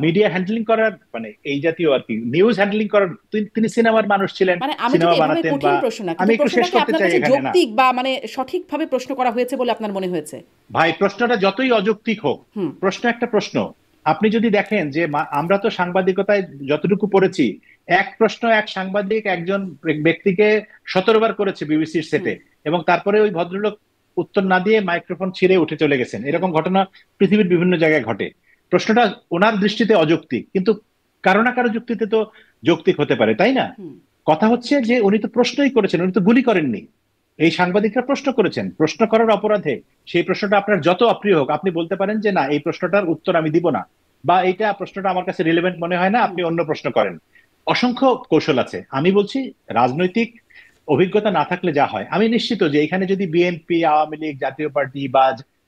Speaker 2: মিডিয়া হ্যান্ডলিং করার, মানে এই জাতীয় আর কি, নিউজ হ্যান্ডলিং করার, তিনি সিনেমার মানুষ ছিলেন,
Speaker 1: মানে আমি
Speaker 2: সিনেমা
Speaker 1: যদি এভাবে
Speaker 2: বানাতেন।
Speaker 1: কঠিন
Speaker 2: বা
Speaker 1: প্রশ্ন না,
Speaker 2: আমি
Speaker 1: কিন্তু
Speaker 2: একটু শেষ
Speaker 1: প্রশ্নটাকে
Speaker 2: করতে
Speaker 1: আপনার
Speaker 2: চাই
Speaker 1: কাছে
Speaker 2: এখানে, না
Speaker 1: যৌক্তিক বা মানে সঠিকভাবে প্রশ্ন করা হয়েছে বলে আপনার মনে হয়েছে?
Speaker 2: ভাই, প্রশ্নটা যতই অযৌক্তিক হোক,
Speaker 1: হুম।
Speaker 2: প্রশ্ন একটা প্রশ্ন। আপনি যদি দেখেন যে আমরা তো সাংবাদিকতায় যতটুকু পড়েছি, এক প্রশ্ন এক সাংবাদিক একজন ব্যক্তিকে 17 বার করেছে বিবিসির
Speaker 1: হুম।
Speaker 2: সেটে, এবং তারপরে ওই ভদ্রলোক উত্তর না দিয়ে মাইক্রোফোন ছিঁড়ে উঠে চলে গেছেন।
Speaker 1: হুম।
Speaker 2: এরকম ঘটনা পৃথিবীর বিভিন্ন জায়গায় ঘটে। প্রশ্নটা ওনার দৃষ্টিতে অযৌক্তিক, কিন্তু কারো না কারো যুক্তিতে তো যৌক্তিক হতে পারে, তাই না?
Speaker 1: হুম।
Speaker 2: কথা হচ্ছে যে উনি তো প্রশ্নই করেছেন, উনি তো গুলি করেননি। এই সাংবাদিকরা প্রশ্ন করেছেন, প্রশ্ন করার অপরাধে সেই প্রশ্নটা আপনার যত অপ্রিয় হোক, আপনি বলতে পারেন যে না, এই প্রশ্নটার উত্তর আমি দিব না, বা এইটা প্রশ্নটা আমার কাছে রিলেভেন্ট মনে হয় না,
Speaker 1: হুম।
Speaker 2: আপনি অন্য প্রশ্ন করেন। অসংখ্য কৌশল আছে। আমি বলছি, রাজনৈতিক অভিজ্ঞতা না থাকলে যা হয়, আমি নিশ্চিত যে এখানে যদি বিএনপি, আওয়ামী লীগ, জাতীয় পার্টি বা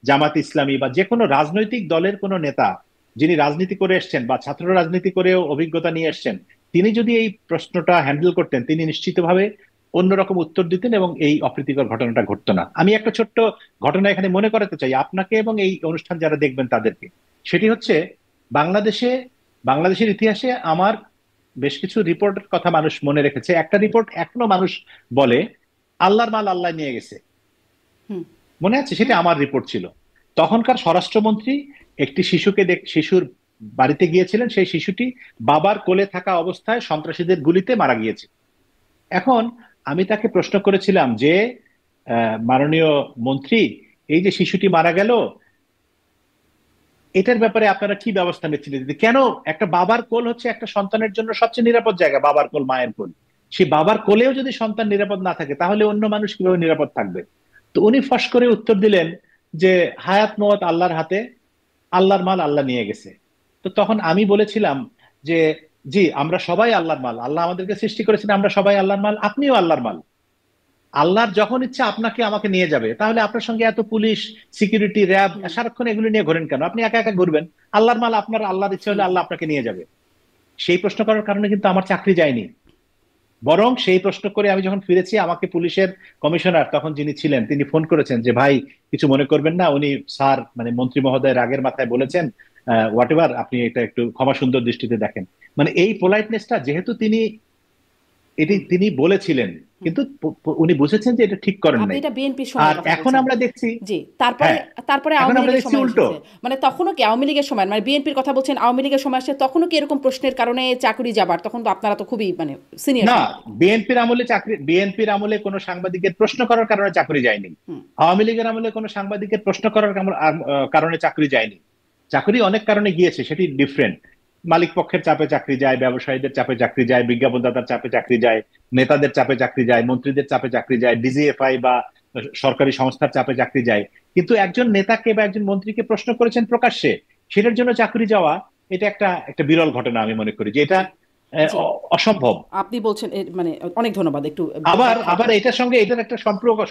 Speaker 2: জামাত ইসলামী বা যে কোনো রাজনৈতিক দলের কোনো নেতা, যিনি রাজনীতি করে এসছেন বা ছাত্র রাজনীতি করেও অভিজ্ঞতা নিয়ে এসছেন, তিনি যদি এই প্রশ্নটা হ্যান্ডেল করতেন, তিনি নিশ্চিতভাবে অন্যরকম উত্তর দিতেন এবং এই অপ্রীতিকর ঘটনাটা ঘটতো না। আমি একটা ছোট্ট ঘটনা এখানে মনে করাতে চাই আপনাকে এবং এই অনুষ্ঠান যারা দেখবেন তাদেরকে। সেটি হচ্ছে, বাংলাদেশে, বাংলাদেশের ইতিহাসে আমার বেশ কিছু রিপোর্টের কথা মানুষ মনে রেখেছে। একটা রিপোর্ট এখনো মানুষ বলে, আল্লাহর মাল আল্লাহ নিয়ে গেছে।
Speaker 1: হুম।
Speaker 2: মনে আছে?
Speaker 1: হুম।
Speaker 2: সেটা আমার রিপোর্ট ছিল। তখনকার স্বরাষ্ট্রমন্ত্রী একটি শিশুর বাড়িতে গিয়েছিলেন, সেই শিশুটি বাবার কোলে থাকা অবস্থায় সন্ত্রাসীদের গুলিতে মারা গিয়েছে। এখন আমি তাকে প্রশ্ন করেছিলাম যে মাননীয় মন্ত্রী, এই যে শিশুটি মারা গেল, এটার ব্যাপারে আপনারা কি ব্যবস্থা নিচ্ছিলেন? কেন? একটা বাবার কোল হচ্ছে একটা সন্তানের জন্য সবচেয়ে নিরাপদ জায়গা, বাবার কোল, মায়ের কোল। সেই বাবার কোলেও যদি সন্তান নিরাপদ না থাকে, তাহলে অন্য মানুষ কিভাবে নিরাপদ থাকবে? তো উনি ফস করে উত্তর দিলেন যে হায়াত মওয়াত আল্লাহর হাতে, আল্লাহর মাল আল্লাহ নিয়ে গেছে। তো তখন আমি বলেছিলাম যে জি, আমরা সবাই আল্লাহর মাল, আল্লাহ আমাদেরকে সৃষ্টি করেছেন, আমরা সবাই আল্লাহর মাল, আপনিও আল্লাহর মাল। আল্লাহর যখন ইচ্ছা আপনাকে আমাকে নিয়ে যাবে, তাহলে আপনার সঙ্গে এত পুলিশ, সিকিউরিটি, র্যাব
Speaker 1: হুম
Speaker 2: সারাক্ষণ এগুলো নিয়ে ঘোরেন কেন? আপনি একা একা ঘুরবেন। আল্লাহর মাল আপনার, আল্লাহর ইচ্ছা
Speaker 1: হুম
Speaker 2: হলে
Speaker 1: হুম।
Speaker 2: আল্লাহ আপনাকে নিয়ে যাবে। সেই প্রশ্ন করার কারণে কিন্তু আমার চাকরি যায়নি, বরং সেই প্রশ্ন করে আমি যখন ফিরেছি, আমাকে পুলিশের কমিশনার তখন যিনি ছিলেন তিনি ফোন করেছেন যে ভাই কিছু মনে করবেন না, উনি স্যার মানে মন্ত্রী মহোদয় রাগের মাথায় বলেছেন, হোয়াট এভার, আপনি এটা একটু ক্ষমা সুন্দর দৃষ্টিতে দেখেন। মানে এই পোলাইটনেসটা যেহেতু তিনি এটি
Speaker 1: হুম
Speaker 2: তিনি বলেছিলেন,
Speaker 1: হুম।
Speaker 2: কিন্তু উনি বুঝেছেন যে এটা ঠিক করেন
Speaker 1: আপনি
Speaker 2: নাই।
Speaker 1: এটা বিএনপির
Speaker 2: আর
Speaker 1: সময়ের কথা
Speaker 2: এখন
Speaker 1: বলছেন।
Speaker 2: আমরা দেখছি,
Speaker 1: জি, তারপরে
Speaker 2: হ্যাঁ,
Speaker 1: তারপরে
Speaker 2: এখন
Speaker 1: আওয়ামী
Speaker 2: আমরা
Speaker 1: লীগের
Speaker 2: দেখছি
Speaker 1: সময়
Speaker 2: উল্টো।
Speaker 1: এসেছে। মানে তখনও কি আওয়ামী লীগের সময়, মানে বিএনপির কথা বলছেন, আওয়ামী লীগের সময় আসছে তখনও কি এরকম প্রশ্নের কারণে চাকরি যাবার? তখন তো আপনারা তো খুবই মানে সিনিয়র
Speaker 2: না,
Speaker 1: সাংবাদিক।
Speaker 2: বিএনপির আমলে কোনো সাংবাদিকের প্রশ্ন করার কারণে চাকরি যায়নি।
Speaker 1: হুম
Speaker 2: আওয়ামী লীগের আমলে কোনো সাংবাদিকের প্রশ্ন করার কারণে চাকরি যায়নি। চাকরি অনেক কারণে গিয়েছে, সেটি ডিফারেন্ট। মালিক পক্ষের চাপে চাকরি যায়, ব্যবসায়ীদের চাপে চাকরি যায়, বিজ্ঞাপনদাতার চাপে চাকরি যায়, নেতাদের চাপে চাকরি যায়, মন্ত্রীদের চাপে চাকরি যায়, ডিজিএফআই বা সরকারি সংস্থার চাপে চাকরি যায়। কিন্তু একজন নেতাকে বা একজন মন্ত্রীকে প্রশ্ন করেছেন প্রকাশ্যে, সেটার জন্য চাকরি যাওয়া, এটা একটা একটা বিরল ঘটনা। আমি মনে করি যে এটা
Speaker 1: জি জি।
Speaker 2: অসম্ভব।
Speaker 1: আপনি বলছেন মানে অনেক ধন্যবাদ একটু
Speaker 2: আবার
Speaker 1: ব্যাখ্যার
Speaker 2: আবার
Speaker 1: জন্য।
Speaker 2: এটার সঙ্গে এটার একটা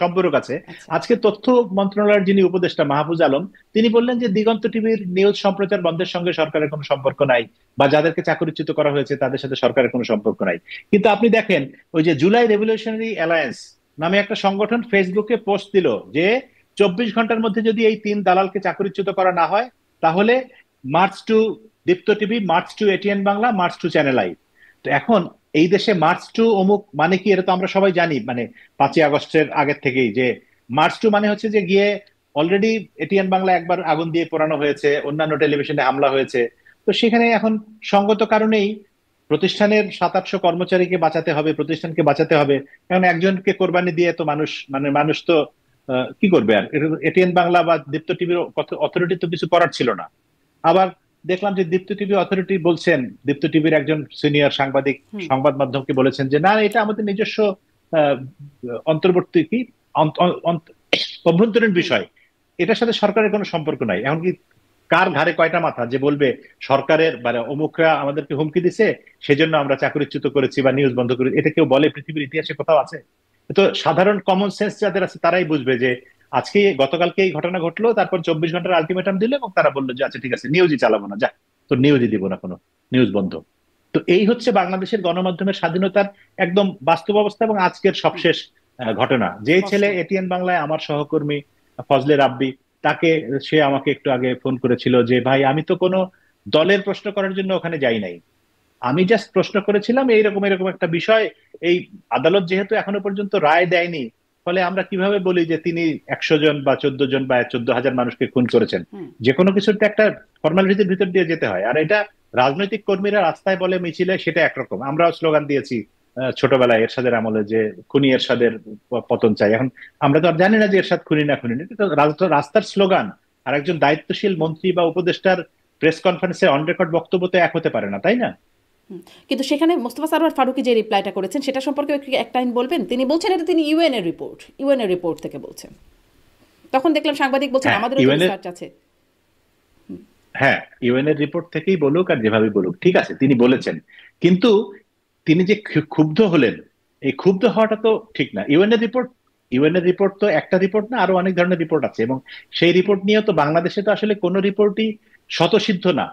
Speaker 2: সম্পর্ক আছে।
Speaker 1: আচ্ছা।
Speaker 2: আজকে তথ্য মন্ত্রণালয়ের যিনি উপদেষ্টা মাহফুজ আলম, তিনি বললেন যে দিগন্ত টিভির নিউজ সম্প্রচার বন্ধের সঙ্গে সরকারের কোনো সম্পর্ক নাই, বা যাদেরকে চাকরিচ্যুত করা হয়েছে তাদের সাথে সরকারের কোনো সম্পর্ক নাই। কিন্তু আপনি দেখেন, ওই যে জুলাই রেভলিউশনারি অ্যালায়েন্স নামে একটা সংগঠন ফেসবুকে পোস্ট দিল যে 24 ঘন্টার মধ্যে যদি এই 3 দালালকে চাকরিচ্যুত করা না হয়, তাহলে march to Deepto TV, march to ATN Bangla, march to Channel I. তো এখন এই দেশে মার্চ টু অমুক মানে কি, এটা তো আমরা সবাই জানি, মানে 5ই আগস্টের আগের থেকেই যে মার্চ টু মানে হচ্ছে যে গিয়ে অলরেডি এটিএন বাংলা একবার আগুন দিয়ে পোড়ানো হয়েছে, অন্যান্য টেলিভিশনে হামলা হয়েছে। তো সেখানে এখন সঙ্গত কারণেই প্রতিষ্ঠানের 700-800 কর্মচারীকে বাঁচাতে হবে, প্রতিষ্ঠানকে বাঁচাতে হবে। কারণ একজনকে কোরবানি দিয়ে তো মানুষ, মানে মানুষ তো কি করবে? আর এটিএন বাংলা বা দীপ্ত টিভির অথরিটি তো কিছু করার ছিল না। আবার দেখলাম যে দীপ্ত টিভি অথরিটি বলছেন, দীপ্ত টিভির একজন সিনিয়র সাংবাদিক
Speaker 1: হুম
Speaker 2: সংবাদ মাধ্যমকে বলেছেন যে না, এটা আমাদের নিজস্ব আহ, অন্তর্বর্তী কি অন্ত- অন্ত- অভ্যন্তরীণ
Speaker 1: হুম।
Speaker 2: বিষয়, এটার সাথে সরকারের কোনো সম্পর্ক নাই। এমনকি কার ঘাড়ে কয়টা মাথা যে বলবে সরকারের মানে অমুকরা আমাদেরকে হুমকি দিছে, সেজন্য আমরা চাকরিচ্যুত করেছি বা নিউজ বন্ধ করেছি? এটা কেউ বলে পৃথিবীর ইতিহাসে কোথাও আছে? তো সাধারণ কমন সেন্স যাদের আছে তারাই বুঝবে যে আজকে গতকালকে এই ঘটনা ঘটলো, তারপর 24 ঘন্টার আলটিমেটাম দিল এবং তারা বললো যে আচ্ছা ঠিক আছে, নিউজই চালাবো না, যা, তো নিউজই দিব না, কোনো নিউজ বন্ধ। তো এই হচ্ছে বাংলাদেশের গণমাধ্যমের স্বাধীনতার একদম বাস্তব অবস্থা। এবং আজকের
Speaker 1: হুম।
Speaker 2: সবশেষ ঘটনা, যে
Speaker 1: স্পষ্ট।
Speaker 2: ছেলে এটিএন বাংলায় আমার সহকর্মী ফজলে রাব্বি, তাকে, সে আমাকে একটু আগে ফোন করেছিল যে ভাই আমি তো কোনো দলের প্রশ্ন করার জন্য ওখানে যাই নাই, আমি জাস্ট প্রশ্ন করেছিলাম এইরকম এরকম একটা বিষয়। এই আদালত যেহেতু এখনো পর্যন্ত রায় দেয়নি, ফলে আমরা কিভাবে বলি যে তিনি 100 জন বা 14 জন বা 14,000 মানুষকে খুন করেছেন?
Speaker 1: হুম
Speaker 2: যে কোনো কিছুতে একটা ফর্মালিটির ভিতর দিয়ে যেতে হয়। আর এটা রাজনৈতিক কর্মীরা রাস্তায় বলে মিছিলে, সেটা একরকম। আমরাও স্লোগান দিয়েছি ছোটবেলায় এরশাদের আমলে, যে খুনি এরশাদের পতন চাই। এখন আমরা তো আর জানি না যে এরশাদ খুনি না খুনি না, এটা তো রাস্তার স্লোগান। আর একজন দায়িত্বশীল
Speaker 1: হুম
Speaker 2: মন্ত্রী বা উপদেষ্টার প্রেস কনফারেন্সে অন রেকর্ড বক্তব্য তো এক হতে পারে না, তাই না?
Speaker 1: হুম। কিন্তু সেখানে মোস্তফা সরোয়ার ফারুকী যে রিপ্লাইটা করেছেন সেটা সম্পর্কে একটু একটা লাইন বলবেন। তিনি বলছেন এটা তিনি ইউএন এর রিপোর্ট থেকে বলছেন। তখন দেখলাম সাংবাদিক বলছেন
Speaker 2: হ্যাঁ,
Speaker 1: আমাদেরও তো
Speaker 2: ইউএন,
Speaker 1: রিসার্চ আছে।
Speaker 2: হ্যাঁ, ইউএন এর রিপোর্ট থেকেই বলুক আর যেভাবে বলুক, ঠিক আছে, তিনি বলেছেন। কিন্তু তিনি যে ক্ষুব্ধ হলেন, এই ক্ষুব্ধ হওয়াটা তো ঠিক না। ইউএন এর রিপোর্ট তো একটা রিপোর্ট না, আরো অনেক ধরনের রিপোর্ট আছে। এবং সেই রিপোর্ট নিয়ে তো বাংলাদেশে তো আসলে কোনো রিপোর্টই শতসিদ্ধ না।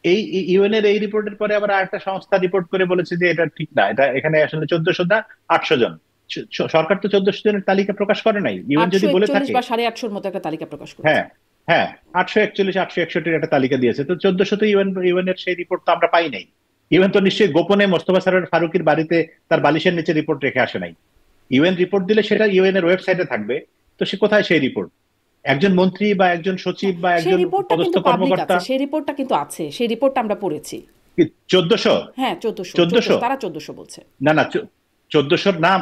Speaker 2: এই ইউএন এর এই রিপোর্টের পরে আবার আরেকটা সংস্থা রিপোর্ট করে বলেছে যে এটা ঠিক না, এটা এখানে আসলে 1400 না, 800 জন। সরকার তো 1400 জনের তালিকা প্রকাশ করে নাই। ইউএন যদি বলে
Speaker 1: 841
Speaker 2: থাকে,
Speaker 1: বা 850 মতো একটা তালিকা প্রকাশ করেছে।
Speaker 2: হ্যাঁ, হ্যাঁ, 841, 861-এর একটা তালিকা দিয়েছে, তো 1400 তো ইউএন এর সেই রিপোর্ট তো আমরা পাই নাই। ইউএন তো নিশ্চয়ই গোপনে মোস্তফা সরোয়ার ফারুকীর বাড়িতে তার বালিশের নিচে রিপোর্ট রেখে আসে নাই। ইউএন রিপোর্ট দিলে সেটা ইউএন এর ওয়েবসাইটে থাকবে। তো সে কোথায় সেই রিপোর্ট? একজন মন্ত্রী বা একজন সচিব
Speaker 1: হ্যাঁ,
Speaker 2: বা
Speaker 1: সেই
Speaker 2: একজন
Speaker 1: রিপোর্টটা
Speaker 2: পদস্থ
Speaker 1: কিন্তু পাবলিক
Speaker 2: কর্মকর্তা,
Speaker 1: আছে, সেই রিপোর্টটা কিন্তু আছে, সেই রিপোর্টটা আমরা পড়েছি।
Speaker 2: কি 1400?
Speaker 1: হ্যাঁ, 1400,
Speaker 2: 1400?
Speaker 1: 1400, তারা 1400 বলছে।
Speaker 2: না না, 1400-র নাম।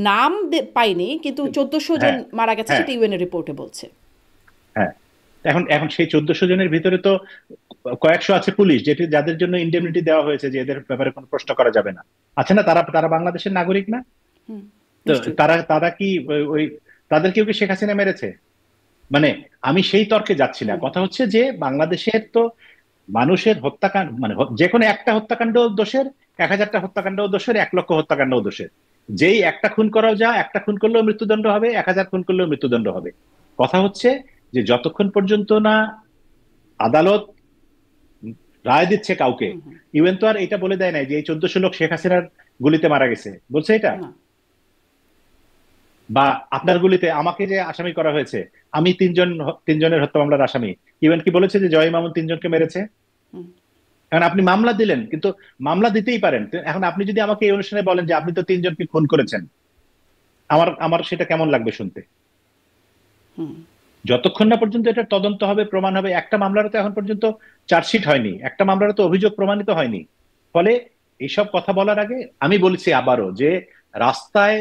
Speaker 1: নাম পাইনি, কিন্তু 1400 জন
Speaker 2: হ্যাঁ,
Speaker 1: মারা গেছে
Speaker 2: হ্যাঁ,
Speaker 1: সেটা ইউএন এর রিপোর্টে বলছে।
Speaker 2: হ্যাঁ। এখন এখন সেই 1400 জনের ভিতরে তো কয়েকশো আছে পুলিশ, যেটি যাদের জন্য
Speaker 1: হুম
Speaker 2: ইন্ডেমনিটি দেওয়া হয়েছে যে এদের ব্যাপারে কোনো প্রশ্ন করা যাবে না। আছে না, তারা তারা বাংলাদেশের নাগরিক না?
Speaker 1: হুম।
Speaker 2: তো
Speaker 1: নিশ্চয়ই।
Speaker 2: তারা তারা কি ওই তাদেরকেও কি শেখ হাসিনা মেরেছে? মানে আমি সেই তর্কে যাচ্ছি না।
Speaker 1: হুম
Speaker 2: কথা হচ্ছে যে বাংলাদেশের তো মানুষের হত্যাকাণ্ড মানে যে কোনো একটা হত্যাকাণ্ড দোষের, 1000টা হত্যাকাণ্ড দোষের, 1 লক্ষ হত্যাকাণ্ড দোষের। যেই একটা খুন করাও যা, একটা খুন করলেও মৃত্যুদণ্ড হবে, 1000 খুন করলেও মৃত্যুদণ্ড হবে। কথা হচ্ছে যে যতক্ষণ পর্যন্ত না আদালত রায় দিচ্ছে কাউকে,
Speaker 1: হুম হুম।
Speaker 2: ইউএন তো আর এটা বলে দেয় নাই যে এই 1400 লোক শেখ হাসিনার গুলিতে মারা গেছে, বলছে এটা?
Speaker 1: না।
Speaker 2: বা আপনার গুলিতে আমাকে যে আসামি করা হয়েছে, আমি তিনজনের হত্যা মামলার আসামি, ইউএন কি বলেছে যে জয় মামুন তিনজনকে মেরেছে?
Speaker 1: হুম
Speaker 2: এখন আপনি মামলা দিলেন, কিন্তু মামলা দিতেই পারেন, তো এখন আপনি যদি আমাকে এই অনুষ্ঠানে বলেন যে আপনি তো তিনজনকে খুন করেছেন, আমার আমার সেটা কেমন লাগবে শুনতে?
Speaker 1: হুম।
Speaker 2: যতক্ষণ না পর্যন্ত এটা তদন্ত হবে, প্রমাণ হবে, একটা মামলার তো এখন পর্যন্ত চার্জশিট হয়নি, একটা মামলার তো অভিযোগ প্রমাণিত হয়নি। ফলে এইসব কথা বলার আগে আমি বলছি আবারও যে রাস্তায়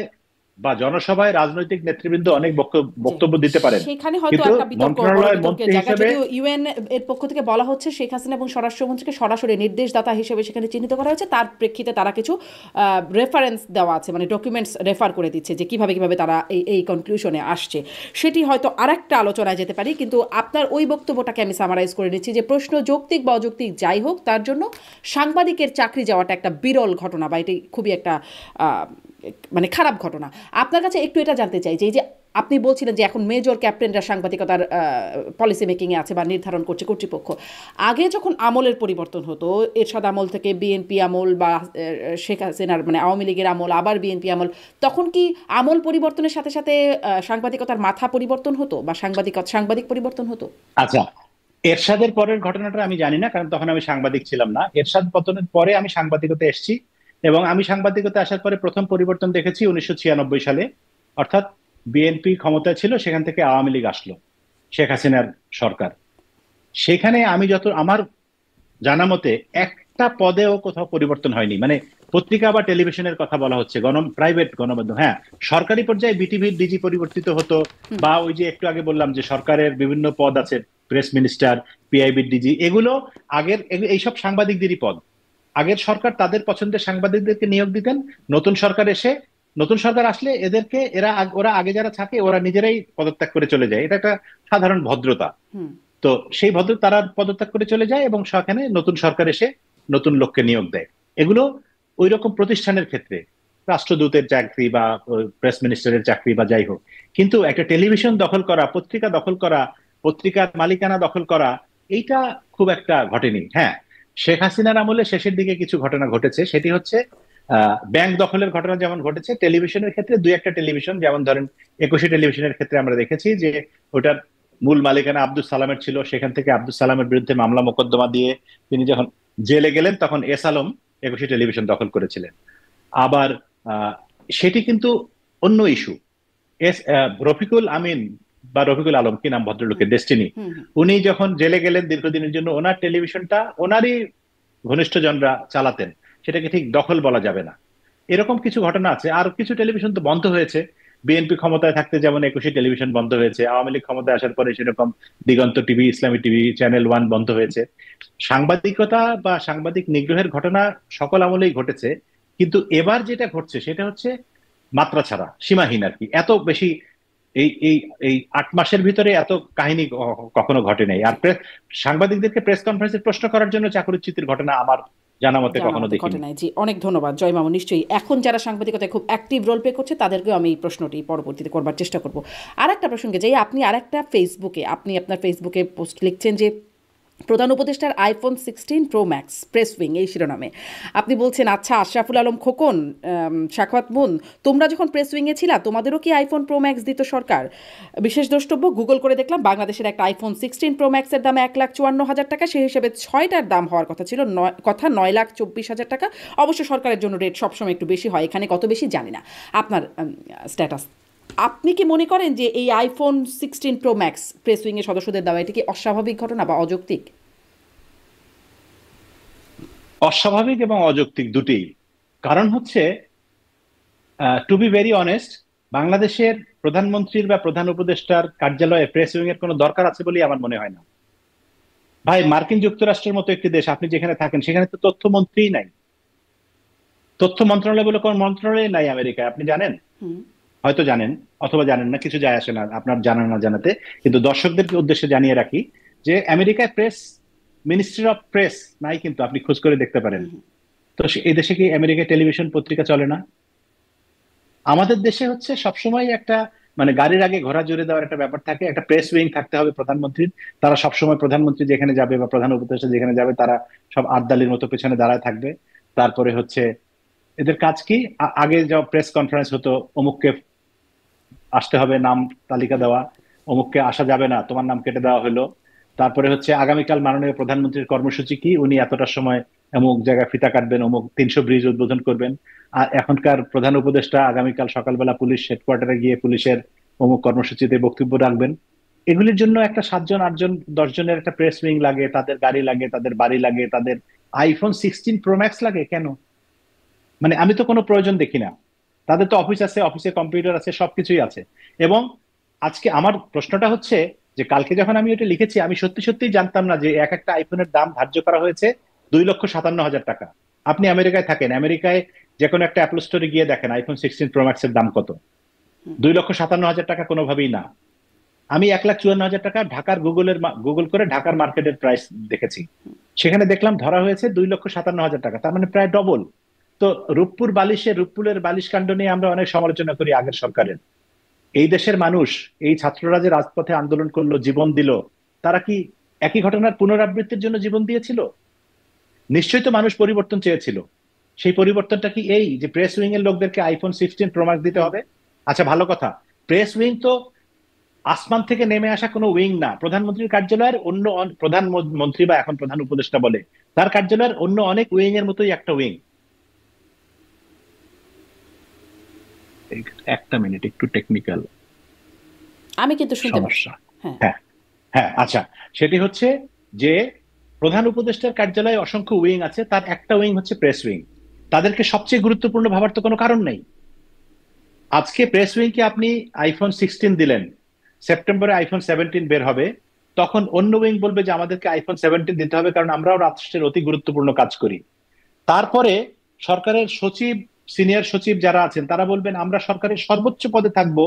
Speaker 2: বা জনসভায় রাজনৈতিক নেতৃবৃন্দ অনেক
Speaker 1: জি,
Speaker 2: বক্তব্য দিতে পারেন,
Speaker 1: সেখানে হয়তো
Speaker 2: কিন্তু
Speaker 1: একটা বিতর্ক, বড়
Speaker 2: মন্ত্রণালয়ের
Speaker 1: বিতর্কের
Speaker 2: মন্ত্রী
Speaker 1: জায়গা,
Speaker 2: হিসেবে
Speaker 1: যদিও ইউএন এর পক্ষ থেকে বলা হচ্ছে শেখ হাসিনা এবং স্বরাষ্ট্রমন্ত্রীকে সরাসরি নির্দেশদাতা হিসেবে সেখানে চিহ্নিত করা হয়েছে, তার প্রেক্ষিতে তারা কিছু রেফারেন্স দেওয়া আছে, মানে ডকুমেন্টস রেফার করে দিচ্ছে যে কিভাবে কিভাবে তারা এই কনক্লুশনে আসছে। সেটি হয়তো আরেকটা আলোচনায় যেতে পারি, কিন্তু আপনার ওই বক্তব্যটাকে আমি সামারাইজ করে নিচ্ছি যে প্রশ্ন যৌক্তিক বা অযৌক্তিক যাই হোক, তার জন্য সাংবাদিকের চাকরি যাওয়াটা একটা বিরল ঘটনা, বা এটি খুবই একটা আহ, মানে খারাপ ঘটনা। আপনার কাছে একটু এটা জানতে চাই যে এই যে আপনি বলছিলেন যে এখন মেজর ক্যাপ্টেনরা সাংবাদিকতার পলিসি মেকিংয়ে আছে বা নির্ধারণ করছে কর্তৃপক্ষ, আগে যখন আমলের পরিবর্তন হতো, এরশাদ আমল থেকে বিএনপি আমল বা শেখ হাসিনার মানে আওয়ামী লীগের আমল আবার বিএনপি আমল, তখন কি আমল পরিবর্তনের সাথে সাথে সাংবাদিকতার মাথা পরিবর্তন হতো বা সাংবাদিক পরিবর্তন হতো?
Speaker 2: আচ্ছা, এরশাদের পরের ঘটনাটা আমি জানি না, কারণ তখন আমি সাংবাদিক ছিলাম না। এরশাদ পতনের পরে আমি সাংবাদিকতা এসেছি, এবং আমি সাংবাদিকতা আসার পরে প্রথম পরিবর্তন দেখেছি 1996 সালে। অর্থাৎ বিএনপি ক্ষমতায় ছিল, সেখান থেকে আওয়ামী লীগ আসলো, শেখ হাসিনার সরকার। সেখানে আমি যত আমার জানা মতে একটা পদেও কোথাও পরিবর্তন হয়নি, মানে পত্রিকা বা টেলিভিশনের কথা বলা হচ্ছে, প্রাইভেট গণমাধ্যম, হ্যাঁ, সরকারি পর্যায়ে বিটিভির ডিজি পরিবর্তিত হতো, বা ওই যে একটু আগে বললাম যে সরকারের বিভিন্ন পদ আছে, প্রেস মিনিস্টার, পিআইবির ডিজি, এগুলো এইসব সাংবাদিকদেরই পদ। আগের সরকার তাদের পছন্দের সাংবাদিকদেরকে নিয়োগ দিতেন, নতুন সরকার এসে নতুন সরকার আসলে ওরা আগে যারা থাকে ওরা নিজেরাই পদত্যাগ করে চলে যায়, এটা একটা সাধারণ ভদ্রতা।
Speaker 1: হুম
Speaker 2: তো সেই ভদ্র তারা পদত্যাগ করে চলে যায়, এবং সেখানে নতুন সরকার এসে নতুন লোককে নিয়োগ দেয়। এগুলো ওই রকম প্রতিষ্ঠানের ক্ষেত্রে, রাষ্ট্রদূতের চাকরি বা প্রেস মিনিস্টারের চাকরি বা যাই হোক। কিন্তু একটা টেলিভিশন দখল করা, পত্রিকা দখল করা, পত্রিকার মালিকানা দখল করা, এইটা খুব একটা ঘটেনি। হ্যাঁ, শেখ হাসিনার আমলে শেষের দিকে কিছু ঘটনা ঘটেছে, সেটি হচ্ছে ব্যাংক দখলের ঘটনা যেমন ঘটেছে, টেলিভিশনের ক্ষেত্রে দুই একটা টেলিভিশন, যেমন ধরেন একুশে টেলিভিশনের ক্ষেত্রে আমরা দেখেছি যে ওটার মূল মালিকানা আব্দুল সালামের ছিল, সেখান থেকে আব্দুল সালামের বিরুদ্ধে মামলা মোকদ্দমা দিয়ে তিনি যখন জেলে গেলেন তখন এস আলম একুশে টেলিভিশন দখল করেছিলেন। আবার আহ, সেটি কিন্তু অন্য ইস্যু। রফিকুল আমিন বা রফিকুল আলম, কি নাম
Speaker 1: হুম
Speaker 2: ভদ্রলোকের, ডেস্টিনি,
Speaker 1: হুম হুম।
Speaker 2: উনি যখন জেলে গেলেন দীর্ঘদিনের জন্য, ওনার টেলিভিশনটা ওনারই ঘনিষ্ঠজনরা চালাতেন, সেটাকে ঠিক দখল বলা যাবে না। এরকম কিছু ঘটনা আছে। আর কিছু টেলিভিশন তো বন্ধ হয়েছে, বিএনপি ক্ষমতায় থাকতে যেমন একুশে টেলিভিশন বন্ধ হয়েছে, আওয়ামী লীগ ক্ষমতায় আসার পরে সেরকম দিগন্ত টিভি, ইসলামী টিভি, চ্যানেল ওয়ান বন্ধ হয়েছে। সাংবাদিকতা বা সাংবাদিক নিগ্রহের ঘটনা সকল আমলেই ঘটেছে, কিন্তু এবার যেটা ঘটছে সেটা হচ্ছে মাত্রা ছাড়া, সীমাহীন আর কি। এত বেশি এই এই এই 8 মাসের ভিতরে এত কাহিনী কখনো ঘটে নাই। আর সাংবাদিকদেরকে প্রেস কনফারেন্সে প্রশ্ন করার জন্য চাকরিচ্যুতির ঘটনা আমার জানা মতে
Speaker 1: জানা
Speaker 2: কখনো
Speaker 1: মতে ঘটে
Speaker 2: দেখিনি।
Speaker 1: নাই। জি, অনেক ধন্যবাদ জয় মামুন। নিশ্চয়ই এখন যারা সাংবাদিকতায় খুব অ্যাক্টিভ রোল প্লে করছে তাদেরকেও আমি এই প্রশ্নটি পরবর্তীতে করবার চেষ্টা করব। আর একটা প্রসঙ্গে যাই, আপনি আরেকটা ফেসবুকে, আপনি আপনার ফেসবুকে পোস্ট লিখছেন যে প্রধান উপদেষ্টার iPhone 16 pro max press wing, এই শিরোনামে আপনি বলছেন, আচ্ছা আশরাফুল আলম খোকন, সাখাওয়াত মুন, তোমরা যখন প্রেস উইংয়ে ছিলা তোমাদেরও কি আইফোন প্রো ম্যাক্স দিত সরকার? বিশেষ দ্রষ্টব্য, গুগল করে দেখলাম বাংলাদেশের একটা আইফোন 16 প্রো ম্যাক্সের দাম 1,54,000 টাকা, সেই হিসেবে 6টার দাম হওয়ার কথা ছিল 9,24,000 টাকা। অবশ্য সরকারের জন্য রেট সবসময় একটু বেশি হয়, এখানে কত বেশি জানি না। আপনার স্ট্যাটাস, আপনি কি মনে করেন যে এই আইফোন 16 প্রো ম্যাক্স প্রেস উইংয়ের সদস্যদের দেওয়া এটি কি অস্বাভাবিক ঘটনা বা অযৌক্তিক?
Speaker 2: অস্বাভাবিক এবং অযৌক্তিক দুটেই। কারণ হচ্ছে, টু বি ভেরি অনেস্ট, বাংলাদেশের প্রধানমন্ত্রীর বা প্রধান উপদেষ্টার কার্যালয়ে প্রেস উইং এর কোনো দরকার আছে বলেই আমার মনে হয় না। ভাই, মার্কিন যুক্তরাষ্ট্রের মতো একটি দেশ, আপনি যেখানে থাকেন সেখানে তো তথ্যমন্ত্রীই নাই, তথ্য মন্ত্রণালয় বলে কোনো মন্ত্রণালয় নাই আমেরিকায়, আপনি জানেন?
Speaker 1: হুম
Speaker 2: হয়তো জানেন অথবা জানেন না, কিছু যায় আসে না আপনার জানা না জানাতে। কিন্তু দর্শকদের উদ্দেশ্যে জানিয়ে রাখি যে আমেরিকায় প্রেস মিনিস্ট্রি অফ প্রেস নাই, কিন্তু আপনি খোঁজ করে দেখতে পারেন। তো এই দেশে কি আমেরিকায় টেলিভিশন পত্রিকা চলে না? আমাদের দেশে হচ্ছে সবসময় একটা মানে গাড়ির আগে ঘোড়া জুড়ে দেওয়ার একটা ব্যাপার থাকে, একটা প্রেস উইং থাকতে হবে প্রধানমন্ত্রীর। তারা সবসময় প্রধানমন্ত্রী যেখানে যাবে বা প্রধান উপদেষ্টা যেখানে যাবে তারা সব আদ্দালির মতো পেছনে দাঁড়ায় থাকবে। তারপরে হচ্ছে এদের কাজ কি, আগে যা প্রেস কনফারেন্স হতো, অমুককে আসতে হবে, নাম তালিকা দেওয়া, অমুককে আসা যাবে না, তোমার নাম কেটে দেওয়া হলো। তারপরে হচ্ছে আগামীকাল মাননীয় প্রধানমন্ত্রীর কর্মসূচি কি, উনি এতটার সময় অমুক জায়গায় ফিতা কাটবেন, অমুক 300 ব্রিজ উদ্বোধন করবেন। আর এখনকার প্রধান উপদেষ্টা আগামীকাল সকালবেলা পুলিশ হেডকোয়ার্টারে গিয়ে পুলিশের অমুক কর্মসূচিতে বক্তব্য রাখবেন। এগুলির জন্য একটা 7 জন 8 জন 10 জনের একটা প্রেস উইং লাগে, তাদের গাড়ি লাগে, তাদের বাড়ি লাগে, তাদের iPhone 16 Pro Max লাগে কেন? মানে আমি তো কোনো প্রয়োজন দেখি না। তাদের তো অফিস আছে, অফিসে কম্পিউটার আছে, সবকিছুই আছে। এবং আজকে আমার প্রশ্নটা হচ্ছে যে কালকে যখন আমি এটা লিখেছি, আমি সত্যি সত্যিই জানতাম না যে এক একটা আইফোনের দাম ধার্য করা হয়েছে 2,57,000 টাকা। আপনি আমেরিকায় থাকেন, আমেরিকায় যে কোনো একটা অ্যাপল স্টোরে গিয়ে দেখেন iPhone 16 Pro Max এর দাম কত। 2,57,000 টাকা কোনোভাবেই না। আমি 1,54,000 টাকা ঢাকার গুগল করে ঢাকার মার্কেটের প্রাইস দেখেছি, সেখানে দেখলাম ধরা হয়েছে 2,57,000 টাকা, তার মানে প্রায় ডবল। তো রূপপুরের বালিশ কাণ্ড নিয়ে আমরা অনেক সমালোচনা করি আগের সরকারের। এই দেশের মানুষ, এই ছাত্ররা যে রাজপথে আন্দোলন করলো, জীবন দিল, তারা কি একই ঘটনার পুনরাবৃত্তির জন্য জীবন দিয়েছিল? নিশ্চয়ই তো মানুষ পরিবর্তন চেয়েছিল। সেই পরিবর্তনটা কি এই যে প্রেস উইং এর লোকদেরকে iPhone 16 Pro Max দিতে হবে? আচ্ছা ভালো কথা, প্রেস উইং তো আসমান থেকে নেমে আসা কোনো উইং না। প্রধানমন্ত্রীর কার্যালয়ের প্রধানমন্ত্রী বা এখন প্রধান উপদেষ্টা বলে, তার কার্যালয়ের অন্য অনেক উইং এর মতোই একটা উইং। একটা মিনিট, একটু টেকনিক্যাল
Speaker 1: আমি কিন্তু শুনতে পাচ্ছি।
Speaker 2: সমস্যা।
Speaker 1: হ্যাঁ।
Speaker 2: হ্যাঁ, হ্যাঁ, আচ্ছা। সেটি হচ্ছে যে প্রধান উপদেষ্টার কার্যালয়ে অসংখ্য উইং আছে, তার একটা উইং হচ্ছে প্রেস উইং। তাদেরকে সবচেয়ে গুরুত্বপূর্ণ ভাবার তো কোনো কারণ নেই। আজকে প্রেস উইংকে আপনি iPhone 16 দিলেন, সেপ্টেম্বরে iPhone 17 বের হবে, তখন অন্য উইং বলবে যে আমাদেরকে iPhone 17 দিতে হবে, কারণ আমরাও রাষ্ট্রের অতি গুরুত্বপূর্ণ কাজ করি। তারপরে সরকারের সচিব, সিনিয়র সচিব যারা আছেন তারা বলবেন আমরা সরকারের সর্বোচ্চ পদে থাকবো,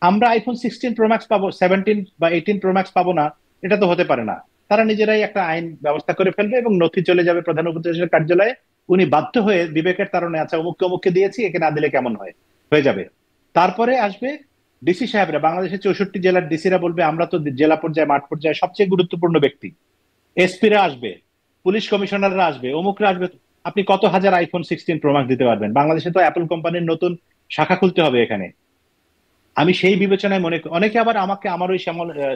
Speaker 2: আমরা iPhone 16 Pro Max পাবো, 17 বা 18 Pro Max পাবো না, এটা তো হতে পারে না। তারা নিজেরাই একটা আইন ব্যবস্থা করে ফেলবে এবং নথি চলে যাবে প্রধান উপদেষ্টার কার্যালয়ে। উনি বাধ্য হয়ে বিবেকের তাড়নে, আচ্ছা অমুককে অমুককে দিয়েছি, একে না দিলে কেমন হয়, হয়ে যাবে। তারপরে আসবে ডিসি সাহেবরা, বাংলাদেশের 64 জেলার ডিসিরা বলবে আমরা তো জেলা পর্যায়ে, মাঠ পর্যায়ে সবচেয়ে গুরুত্বপূর্ণ ব্যক্তি। এসপিরা আসবে, পুলিশ কমিশনাররা আসবে, অমুকরা আসবে। আপনি কত হাজার iPhone 16 Pro Max দিতে পারবেন? বাংলাদেশে তো অ্যাপল কোম্পানির নতুন শাখা খুলতে হবে এখানে। আমি সেই বিবেচনায় অনেকে আবার আমাকে আমার ওই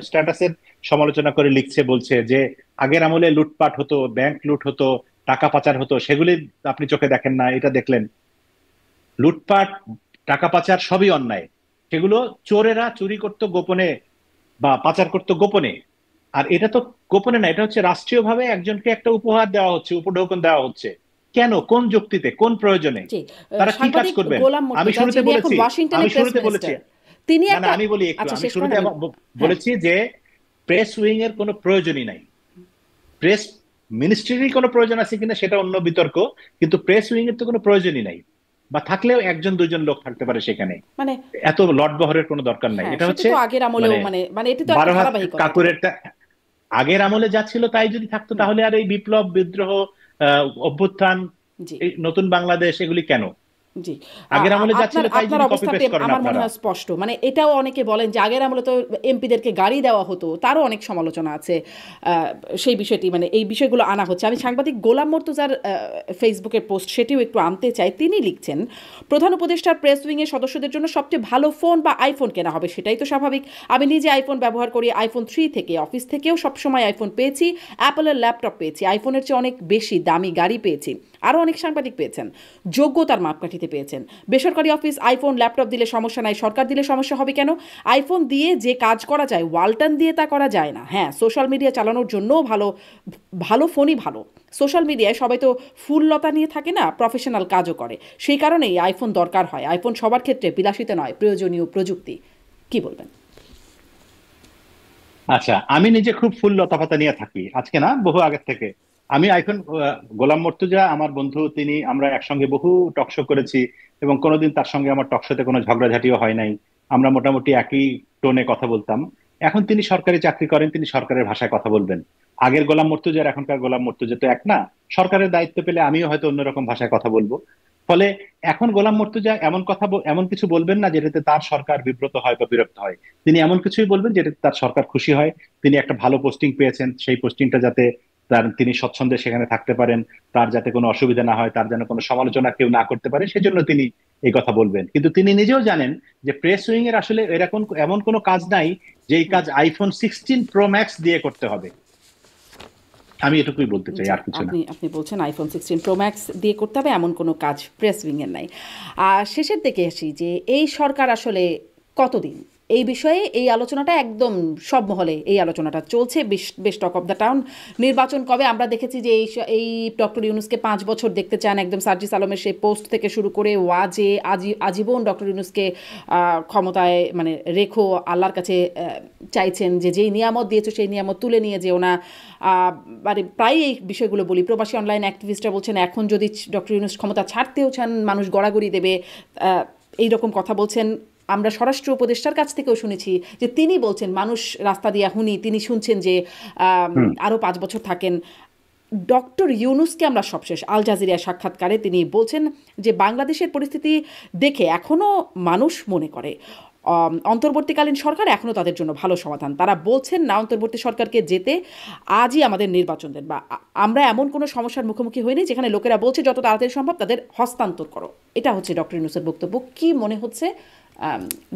Speaker 2: স্ট্যাটাসের সমালোচনা করে লিখছে, বলছে যে আগের আমলে লুটপাট হতো, ব্যাংক লুট হতো, টাকা পাচার হতো, সেগুলি আপনি চোখে দেখেন না, এটা দেখলেন। লুটপাট, টাকা পাচার সবই অন্যায়। সেগুলো চোরেরা চুরি করতো গোপনে বা পাচার করতো গোপনে। আর এটা তো গোপনে না, এটা হচ্ছে রাষ্ট্রীয়ভাবে একজনকে একটা উপহার দেওয়া হচ্ছে, উপঢৌকন দেওয়া হচ্ছে। কেন, কোন যুক্তিতে, কোন প্রয়োজনে,
Speaker 1: জি।
Speaker 2: তারা কি কাজ
Speaker 1: সাংবাদিক
Speaker 2: করবেন?
Speaker 1: গোলাম
Speaker 2: আমি
Speaker 1: মুর্তজা
Speaker 2: শুরুতে
Speaker 1: যিনি এখন
Speaker 2: বলেছি,
Speaker 1: ওয়াশিংটনে
Speaker 2: আমি
Speaker 1: প্রেস
Speaker 2: শুরুতে বলেছি
Speaker 1: মিনিস্টার, তিনি
Speaker 2: না না
Speaker 1: একটা,
Speaker 2: আমি বলি একটু,
Speaker 1: আচ্ছা
Speaker 2: আমি
Speaker 1: শেষ করেন
Speaker 2: শুরুতে
Speaker 1: আমি। হ্যাঁ।
Speaker 2: বলেছি যে প্রেস উইং এর কোনো প্রয়োজনই নাই। প্রেস মিনিস্ট্রিরই কোনো প্রয়োজন আছে কিনা সেটা অন্য বিতর্ক, কিন্তু প্রেস উইং এর তো কোনো প্রয়োজনই নাই। বা থাকলেও 1 2 জন লোক থাকতে পারে সেখানে,
Speaker 1: মানে
Speaker 2: এত লটবহরের কোনো দরকার নাই।
Speaker 1: হ্যাঁ,
Speaker 2: এটা
Speaker 1: সেটা
Speaker 2: হচ্ছে
Speaker 1: তো আগের আমলেও
Speaker 2: মানে
Speaker 1: মানে মানে এটি তো একটা
Speaker 2: 12 হাত
Speaker 1: ধারাবাহিকতা এটার।
Speaker 2: কাকুরের আগের আমলে যা ছিল তাই যদি থাকতো,
Speaker 1: হুম।
Speaker 2: তাহলে আর এই বিপ্লব, বিদ্রোহ, অভ্যুত্থান,
Speaker 1: জি।
Speaker 2: এই নতুন বাংলাদেশ এগুলি কেন?
Speaker 1: জি।
Speaker 2: আগের আমলে যা ছিল
Speaker 1: আপনার
Speaker 2: তাই
Speaker 1: আপনার
Speaker 2: যদি কপি
Speaker 1: অবস্থানটি
Speaker 2: পেস্ট করেন
Speaker 1: আমার মনে
Speaker 2: আপনারা।
Speaker 1: হয় স্পষ্ট। মানে এটাও অনেকে বলেন যে আগের আমলে তো এমপিদেরকে গাড়ি দেওয়া হতো, তারও অনেক সমালোচনা আছে। সেই বিষয়টি মানে এই বিষয়গুলো আনা হচ্ছে। আমি সাংবাদিক গোলাম মর্তুজার ফেসবুকের পোস্ট সেটিও একটু আনতে চাই। তিনি লিখছেন, প্রধান উপদেষ্টার প্রেস উইংয়ের সদস্যদের জন্য সবচেয়ে ভালো ফোন বা আইফোন কেনা হবে, সেটাই তো স্বাভাবিক। আমি নিজে আইফোন ব্যবহার করি, iPhone 3 থেকে, অফিস থেকেও সবসময় আইফোন পেয়েছি, অ্যাপলের ল্যাপটপ পেয়েছি, আইফোনের চেয়ে অনেক বেশি দামি গাড়ি পেয়েছি। আরও অনেক সাংবাদিক পেয়েছেন, যোগ্যতার মাপকাঠিতে পেয়েছেন। বেসরকারি অফিস আইফোন ল্যাপটপ দিলে সমস্যা নাই, সরকার দিলে সমস্যা হবে কেন? আইফোন দিয়ে যে কাজ করা যায় ওয়ালটন দিয়ে তা করা যায় না। হ্যাঁ, সোশ্যাল মিডিয়া চালানোর জন্যও ভালো ভালো ফোনই ভালো। সোশ্যাল মিডিয়ায় সবাই তো ফুললতা নিয়ে থাকে না, প্রফেশনাল কাজও করে। সেই কারণেই আইফোন দরকার হয়। আইফোন সবার ক্ষেত্রে বিলাসিতা নয়, প্রয়োজনীয় প্রযুক্তি। কি বলবেন?
Speaker 2: আচ্ছা, আমি নিজে খুব ফুল লতাপাতা নিয়ে থাকি, আজকে না, বহু আগের থেকে। আমি আইফোন, গোলাম মর্তুজা আমার বন্ধু, তিনি, আমরা একসঙ্গে বহু টকশো করেছি এবং কোনোদিন তার সঙ্গে আমার টকশোতে কোনো ঝগড়াঝাটিও হয় নাই। আমরা মোটামুটি একই টোনে কথা বলতাম। এখন তিনি সরকারি চাকরি করেন, তিনি সরকারের ভাষায় কথা বলবেন। আগের গোলাম মুর্তজা আর এখনকার গোলাম মুর্তজা তো এক না। সরকারের দায়িত্ব পেলে আমিও হয়তো অন্যরকম ভাষায় কথা বলবো। ফলে এখন গোলাম মুর্তজা এমন কিছু বলবেন না যেটাতে তার সরকার বিব্রত হয় বা বিরক্ত হয়। তিনি এমন কিছুই বলবেন যেটাতে তার সরকার খুশি হয়। তিনি একটা ভালো পোস্টিং পেয়েছেন, সেই পোস্টিংটা যাতে তিনি স্বচ্ছন্দে সেখানে থাকতে পারেন, তার যাতে কোনো অসুবিধা না হয়, তার যেন কোনো সমালোচনা কেউ না করতে পারে, সেজন্য তিনি এই কথা বলবেন। কিন্তু তিনি নিজেও জানেন যে প্রেস উইং এর আসলে এরকম এমন কোনো কাজ নাই যেই কাজ iPhone 16 Pro Max দিয়ে করতে হবে। আমি এটুকুই বলতে চাই,
Speaker 1: জি,
Speaker 2: আর কিছু না।
Speaker 1: আপনি আপনি বলছেন iPhone 16 Pro Max দিয়ে করতে হবে এমন কোনো কাজ প্রেস উইংয়ের নাই। আর শেষের দিকে আসি যে এই সরকার আসলে কতদিন এই বিষয়ে এই আলোচনাটা একদম সব মহলে এই আলোচনাটা চলছে, বেশ টক অফ দ্য টাউন। নির্বাচন কবে? আমরা দেখেছি যে এই ডক্টর ইউনূসকে 5 বছর দেখতে চান, একদম সার্জিস আলমের সেই পোস্ট থেকে শুরু করে ওয়াজে আজীবন ডক্টর ইউনূসকে ক্ষমতায় মানে রেখো আল্লাহর কাছে চাইছেন যে যেই নিয়ামত দিয়েছো সেই নিয়ামত তুলে নিয়ে যেও না। মানে প্রায় এই বিষয়গুলো বলি। প্রবাসী অনলাইন অ্যাক্টিভিস্টরা বলছেন এখন যদি ডক্টর ইউনূস ক্ষমতা ছাড়তেও চান মানুষ গড়াগড়ি দেবে, এইরকম কথা বলছেন। আমরা স্বরাষ্ট্র উপদেষ্টার কাছ থেকেও শুনেছি যে তিনি বলছেন মানুষ রাস্তা দিয়া হুনি, তিনি শুনছেন যে
Speaker 2: হুম।
Speaker 1: আরও 5 বছর থাকেন। ডক্টর ইউনূসকে আমরা সবশেষ আল জাজিরায় সাক্ষাৎকারে তিনি বলছেন যে বাংলাদেশের পরিস্থিতি দেখে এখনও মানুষ মনে করে অন্তর্বর্তীকালীন সরকার এখনও তাদের জন্য ভালো সমাধান। তারা বলছেন না অন্তর্বর্তী সরকারকে যেতে আজই আমাদের নির্বাচন দেন, বা আমরা এমন কোনো সমস্যার মুখোমুখি হইনি যেখানে লোকেরা বলছে যত তাড়াতাড়ি সম্ভব তাদের হস্তান্তর করো। এটা হচ্ছে ডক্টর ইউনূসের বক্তব্য। কি মনে হচ্ছে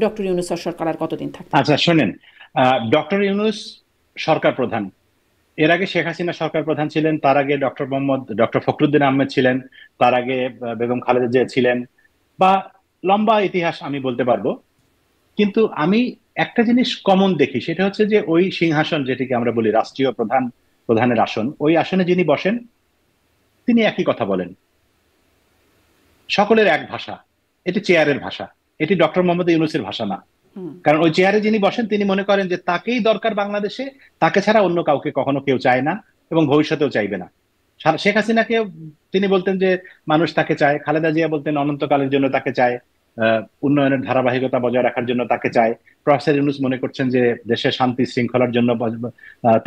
Speaker 1: ডক্টর ইউনূস সরকার আর কতদিন থাকবে?
Speaker 2: আচ্ছা শোনেন, ডক্টর ইউনূস সরকার প্রধান। এর আগে শেখ হাসিনা সরকার প্রধান ছিলেন, তার আগে ডক্টর ফখরুদ্দিন আহমেদ ছিলেন, তার আগে বেগম খালেদা জিয়া ছিলেন, বা লম্বা ইতিহাস আমি বলতে পারবো। কিন্তু আমি একটা জিনিস কমন দেখি, সেটা হচ্ছে যে ওই সিংহাসন যেটিকে আমরা বলি রাষ্ট্রীয় প্রধানের আসন, ওই আসনে যিনি বসেন তিনি একই কথা বলেন, সকলের এক ভাষা। এটি চেয়ারের ভাষা, এটি ডক্টর মোহাম্মদ ইউনূসের ভাষা না।
Speaker 1: হুম।
Speaker 2: কারণ ওই চেয়ারে যিনি বসেন তিনি মনে করেন যে তাকেই দরকার বাংলাদেশে, তাকে ছাড়া অন্য কাউকে কখনো কেউ চায় না এবং ভবিষ্যতেও চাইবে না। শেখ হাসিনাকে তিনি বলতেন যে মানুষ তাকে চায়, খালেদা জিয়া বলতেন অনন্তকালের জন্য তাকে চায়, উন্নয়নের ধারাবাহিকতা বজায় রাখার জন্য তাকে চায়। প্রফেসর ইউনূস মনে করছেন যে দেশের শান্তি শৃঙ্খলার জন্য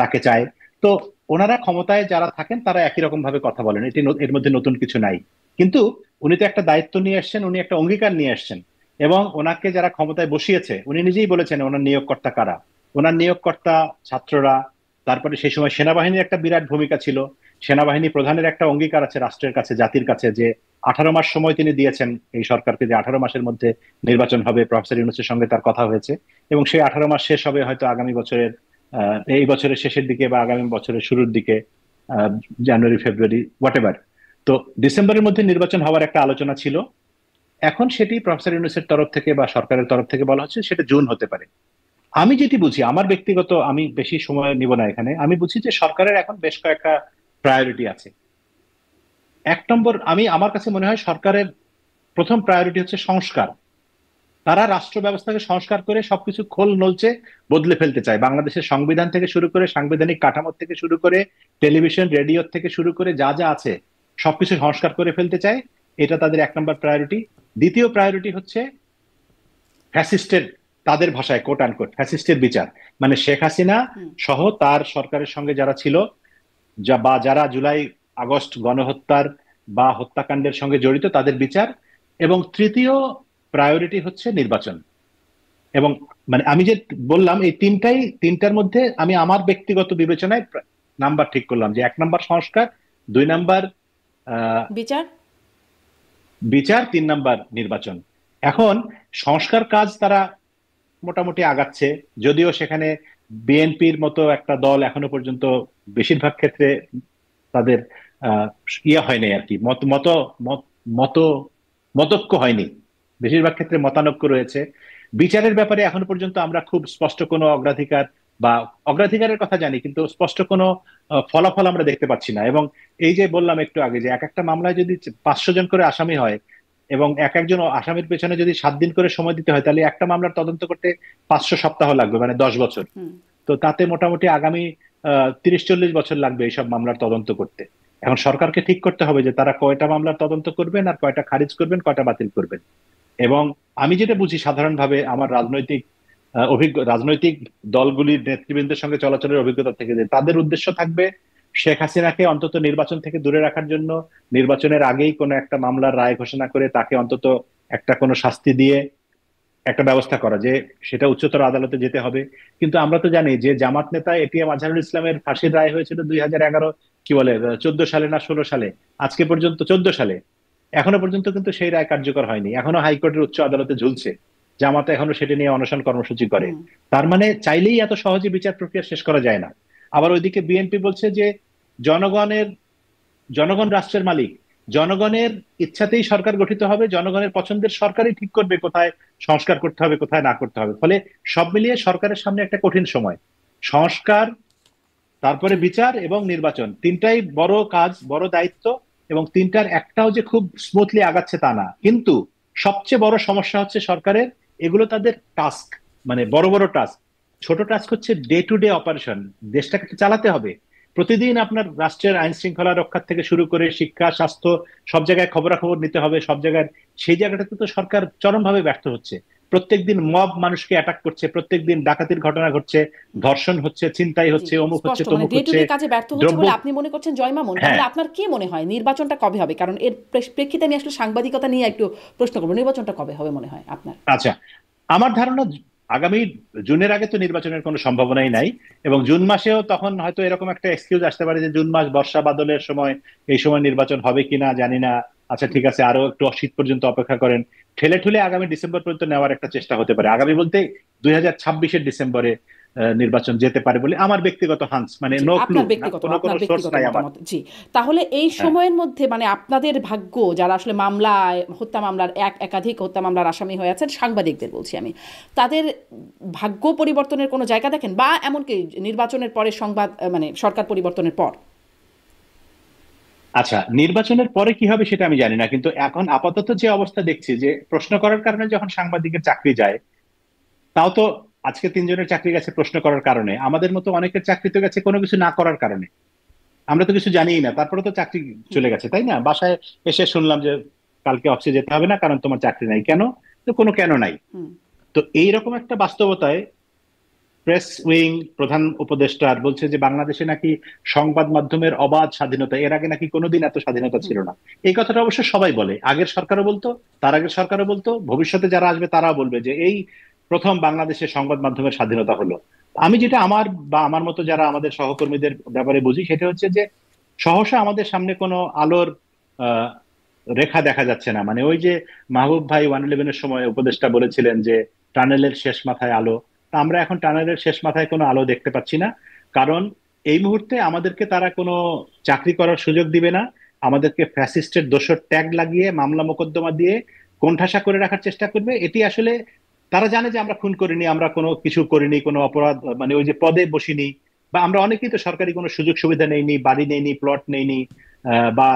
Speaker 2: তাকে চায়। তো ওনারা ক্ষমতায় যারা থাকেন তারা একই রকম ভাবে কথা বলেন, এর মধ্যে নতুন কিছু নাই। কিন্তু উনি তো একটা দায়িত্ব নিয়ে আসছেন, উনি একটা অঙ্গীকার নিয়ে আসছেন, এবং ওনাকে যারা ক্ষমতায় বসিয়েছে উনি নিজেই বলেছেন ওনার নিয়োগকর্তা কারা। ওনার নিয়োগকর্তা ছাত্ররা। তারপরে সেই সময় সেনাবাহিনীর একটা বিরাট ভূমিকা ছিল। সেনাবাহিনী প্রধানের একটা অঙ্গীকার আছে রাষ্ট্রের কাছে, জাতির কাছে, যে 18 মাস সময় তিনি দিয়েছেন এই সরকারকে, যে 18 মাসের মধ্যে নির্বাচন হবে। প্রফেসর ইউনূসের সঙ্গে তার কথা হয়েছে, এবং সেই 18 মাস শেষ হবে হয়তো আগামী বছরের এই বছরের শেষের দিকে বা আগামী বছরের শুরুর দিকে, আহ, জানুয়ারি ফেব্রুয়ারি হোয়াটেভার। তো ডিসেম্বরের মধ্যে নির্বাচন হওয়ার একটা আলোচনা ছিল। এখন সেটি প্রফেসর ইউনূসের তরফ থেকে বা সরকারের তরফ থেকে বলা হচ্ছে সেটা জুন হতে পারে। আমি যেটি বুঝি, আমার ব্যক্তিগত, আমি বেশি সময় নিব না এখানে, আমি বুঝি যে সরকারের এখন বেশ কয়েকটা প্রায়োরিটি আছে। 1 নম্বর, আমার কাছে মনে হয় সরকারের প্রথম প্রায়োরিটি হচ্ছে সংস্কার। তারা রাষ্ট্র ব্যবস্থাকে সংস্কার করে সবকিছু খোল নলচে বদলে ফেলতে চায়। বাংলাদেশের সংবিধান থেকে শুরু করে, সাংবিধানিক কাঠামো থেকে শুরু করে, টেলিভিশন রেডিও থেকে শুরু করে যা যা আছে সবকিছু সংস্কার করে ফেলতে চায়। এটা তাদের 1 নম্বর প্রায়োরিটি। দ্বিতীয় প্রায়োরিটি হচ্ছে ফ্যাসিস্টের, তাদের ভাষায় কোট আনকোট ফ্যাসিস্টের বিচার। মানে শেখ হাসিনা
Speaker 1: হুম।
Speaker 2: সহ তার সরকারের সঙ্গে যারা ছিল, বা যারা জুলাই আগস্ট গণহত্যার বা হত্যাকাণ্ডের সঙ্গে জড়িত, তাদের বিচার। এবং তৃতীয় প্রায়োরিটি হচ্ছে নির্বাচন। এবং মানে আমি যে বললাম এই তিনটার মধ্যে আমি আমার ব্যক্তিগত বিবেচনায় নাম্বার ঠিক করলাম যে 1 নম্বর সংস্কার, 2 নম্বর
Speaker 1: বিচার।
Speaker 2: বিচার, 3 নম্বর নির্বাচন। এখন সংস্কার কাজ তারা মোটামুটি আগাচ্ছে, যদিও সেখানে বিএনপির মতো একটা দল এখনো পর্যন্ত বেশিরভাগ ক্ষেত্রে তাদের আহ ইয়ে হয়নি আর কি, মত মত মত মত মতৈক্য হয়নি, বেশিরভাগ ক্ষেত্রে মতানৈক্য রয়েছে। বিচারের ব্যাপারে এখনো পর্যন্ত আমরা খুব স্পষ্ট কোনো অগ্রাধিকার বা অগ্রাধিকারের কথা জানি, কিন্তু স্পষ্ট কোনো ফলাফল আমরা দেখতে পাচ্ছি না। এবং এই যে বললাম একটু আগে যে এক একটা মামলায় যদি 500 জন করে আসামি হয় এবং এক একজন আসামির পেছনে যদি 7 দিন করে সময় দিতে হয়, তাহলে একটা মামলার তদন্ত করতে 500 সপ্তাহ লাগবে, মানে 10 বছর।
Speaker 1: হুম।
Speaker 2: তো তাতে মোটামুটি আগামী 30-40 বছর লাগবে এইসব মামলার তদন্ত করতে। এখন সরকারকে ঠিক করতে হবে যে তারা কয়টা মামলার তদন্ত করবেন, আর কয়টা খারিজ করবেন, কয়টা বাতিল করবেন। এবং আমি যেটা বুঝি সাধারণভাবে, আমার রাজনৈতিক অভিজ্ঞ রাজনৈতিক দলগুলির নেতৃবৃন্দের সঙ্গে চলাচলের অভিজ্ঞতা থেকে যে তাদের উদ্দেশ্য থাকবে শেখ হাসিনাকে অন্তত নির্বাচন থেকে দূরে রাখার জন্য নির্বাচনের আগেই কোনো একটা মামলার রায় ঘোষণা করে তাকে অন্তত একটা কোনো শাস্তি দিয়ে একটা ব্যবস্থা করা, যে সেটা উচ্চতর আদালতে যেতে হবে। কিন্তু আমরা তো জানি যে জামাত নেতা এটিএম আজহারুল ইসলামের ফাঁসির রায় হয়েছিল 2011, কি বলে, 14 সালে না 16 সালে, আজকে পর্যন্ত 14 সালে, এখনো পর্যন্ত কিন্তু সেই রায় কার্যকর হয়নি, এখনো হাইকোর্টের উচ্চ আদালতে ঝুলছে। জামাত এখনো সেটা নিয়ে অনশন কর্মসূচি করে।
Speaker 1: হুম।
Speaker 2: তার মানে চাইলেই এত সহজে বিচার প্রক্রিয়া শেষ করা যায় না। আবার ওইদিকে বিএনপি বলছে যে জনগণের জনগণ রাষ্ট্রের মালিক, জনগণের ইচ্ছাতেই সরকার গঠিত হবে, জনগণের পছন্দের সরকারই ঠিক করবে কোথায় সংস্কার করতে হবে কোথায় না করতে হবে। ফলে সব মিলিয়ে সরকারের সামনে একটা কঠিন সময়। সংস্কার, তারপরে বিচার এবং নির্বাচন, তিনটাই বড় কাজ, বড় দায়িত্ব, এবং তিনটার একটাও যে খুব স্মুথলি আগাচ্ছে তা না। কিন্তু সবচেয়ে বড় সমস্যা হচ্ছে সরকারের, এগুলো তাদের টাস্ক, মানে বড় বড় টাস্ক। ছোট টাস্ক হচ্ছে ডে টু ডে অপারেশন, দেশটাকে তো চালাতে হবে। প্রতিদিন আপনার রাষ্ট্রের আইন শৃঙ্খলা রক্ষা থেকে শুরু করে শিক্ষা, স্বাস্থ্য, সব জায়গায় খবরাখবর নিতে হবে, সব জায়গায়। সেই জায়গাটাতে তো সরকার চরমভাবে ব্যর্থ হচ্ছে। প্রত্যেকদিন মব মানুষকে অ্যাটাক করছে, প্রত্যেকদিন ডাকাতির ঘটনা ঘটছে, ধর্ষণ হচ্ছে, ছিনতাই
Speaker 1: জি,
Speaker 2: হচ্ছে, অমুক হচ্ছে,
Speaker 1: স্পষ্ট মানে
Speaker 2: তমুক
Speaker 1: ডে টু
Speaker 2: হচ্ছে,
Speaker 1: ডে কাজে ব্যর্থ হচ্ছে
Speaker 2: দ্রব্য।
Speaker 1: বলে আপনি মনে করছেন জয় মামুন।
Speaker 2: হ্যাঁ।
Speaker 1: তাহলে আপনার কি মনে হয় নির্বাচনটা কবে হবে? কারণ এর প্রেক্ষিতে আমি আসলে সাংবাদিকতা নিয়ে একটু প্রশ্ন করবো, নির্বাচনটা কবে হবে মনে হয় আপনার?
Speaker 2: আচ্ছা, আমার ধারণা আগামী জুনের আগে তো নির্বাচনের কোনো সম্ভাবনাই
Speaker 1: আচ্ছা।
Speaker 2: নাই। এবং জুন মাসেও তখন হয়তো এরকম একটা এক্সকিউজ আসতে পারে যে জুন মাস বর্ষা বাদলের সময়, এই সময় নির্বাচন হবে কিনা জানি না, আচ্ছা
Speaker 1: হুম।
Speaker 2: ঠিক আছে আরো একটু শীত পর্যন্ত অপেক্ষা করেন। ঠেলে ঠুলে আগামী ডিসেম্বর পর্যন্ত নেওয়ার একটা চেষ্টা হতে পারে। আগামী বলতে 2026-এর ডিসেম্বরে নির্বাচন যেতে পারে বলে আমার ব্যক্তিগত হান্স, মানে
Speaker 1: জি,
Speaker 2: নো ক্লু,
Speaker 1: আপনার ব্যক্তিগত
Speaker 2: কোনো কোনো
Speaker 1: আপনার
Speaker 2: সোর্স
Speaker 1: ব্যক্তিগত
Speaker 2: নাই আমার।
Speaker 1: মতামত। জি। তাহলে এই
Speaker 2: হ্যাঁ।
Speaker 1: সময়ের মধ্যে মানে আপনাদের ভাগ্য, যারা আসলে মামলায়, হত্যা মামলার একাধিক হত্যা মামলার আসামি হয়ে আছেন, সাংবাদিকদের বলছি আমি, তাদের ভাগ্য পরিবর্তনের কোনো জায়গা দেখেন? বা এমনকি নির্বাচনের পরে সংবাদ মানে সরকার পরিবর্তনের পর?
Speaker 2: আচ্ছা, নির্বাচনের পরে কি হবে সেটা আমি জানি না, কিন্তু এখন আপাতত যে অবস্থা দেখছি যে প্রশ্ন করার কারণে যখন সাংবাদিকের চাকরি যায়, তাও তো আজকে 3 জনের চাকরি গেছে প্রশ্ন করার কারণে, আমাদের মতো অনেকের চাকরি তো গেছে কোনো কিছু না করার কারণে। আমরা তো কিছু জানিই না, তারপরে তো চাকরি
Speaker 1: হুম।
Speaker 2: চলে গেছে, তাই না? বাসায় এসে শুনলাম যে কালকে অফিসে যেতে হবে না কারণ তোমার চাকরি নাই। কেন? তো কোনো কেন নাই।
Speaker 1: হুম।
Speaker 2: তো এইরকম একটা বাস্তবতায় প্রেস উইং প্রধান উপদেষ্টার বলছে যে বাংলাদেশে নাকি সংবাদ মাধ্যমের অবাধ স্বাধীনতা, এর আগে নাকি কোনোদিন এত স্বাধীনতা
Speaker 1: হুম।
Speaker 2: ছিল না। এই কথাটা অবশ্য সবাই বলে, আগের সরকারও বলতো, তার আগের সরকারও বলতো, ভবিষ্যতে যারা আসবে তারাও বলবে যে এই প্রথম বাংলাদেশের সংবাদ মাধ্যমের স্বাধীনতা হলো। আমি যেটা আমার বা আমার মতো যারা আমাদের সহকর্মীদের ব্যাপারে বুঝি সেটা হচ্ছে যে সহসা আমাদের সামনে কোনো আলোর আহ রেখা দেখা যাচ্ছে না। মানে ওই যে মাহবুব ভাই 111-এর সময় উপদেষ্টা বলেছিলেন যে টানেলের শেষ মাথায় আলো, তা আমরা এখন টানেলের শেষ মাথায় কোনো আলো দেখতে পাচ্ছি না। কারণ এই মুহূর্তে আমাদেরকে তারা কোনো চাকরি করার সুযোগ দিবে না, আমাদেরকে ফ্যাসিস্টের দোসর ট্যাগ লাগিয়ে মামলা মোকদ্দমা দিয়ে কোণঠাসা করে রাখার চেষ্টা করবে। এটি আসলে তারা জানে যে আমরা খুন করিনি, আমরা কোনো কিছু করিনি, কোনো অপরাধ, মানে ওই যে পদে বসিনি, বা আমরা অনেকেই তো সরকারি কোনো সুযোগ সুবিধা নেইনি, বাড়ি নেইনি, প্লট নেইনি, বা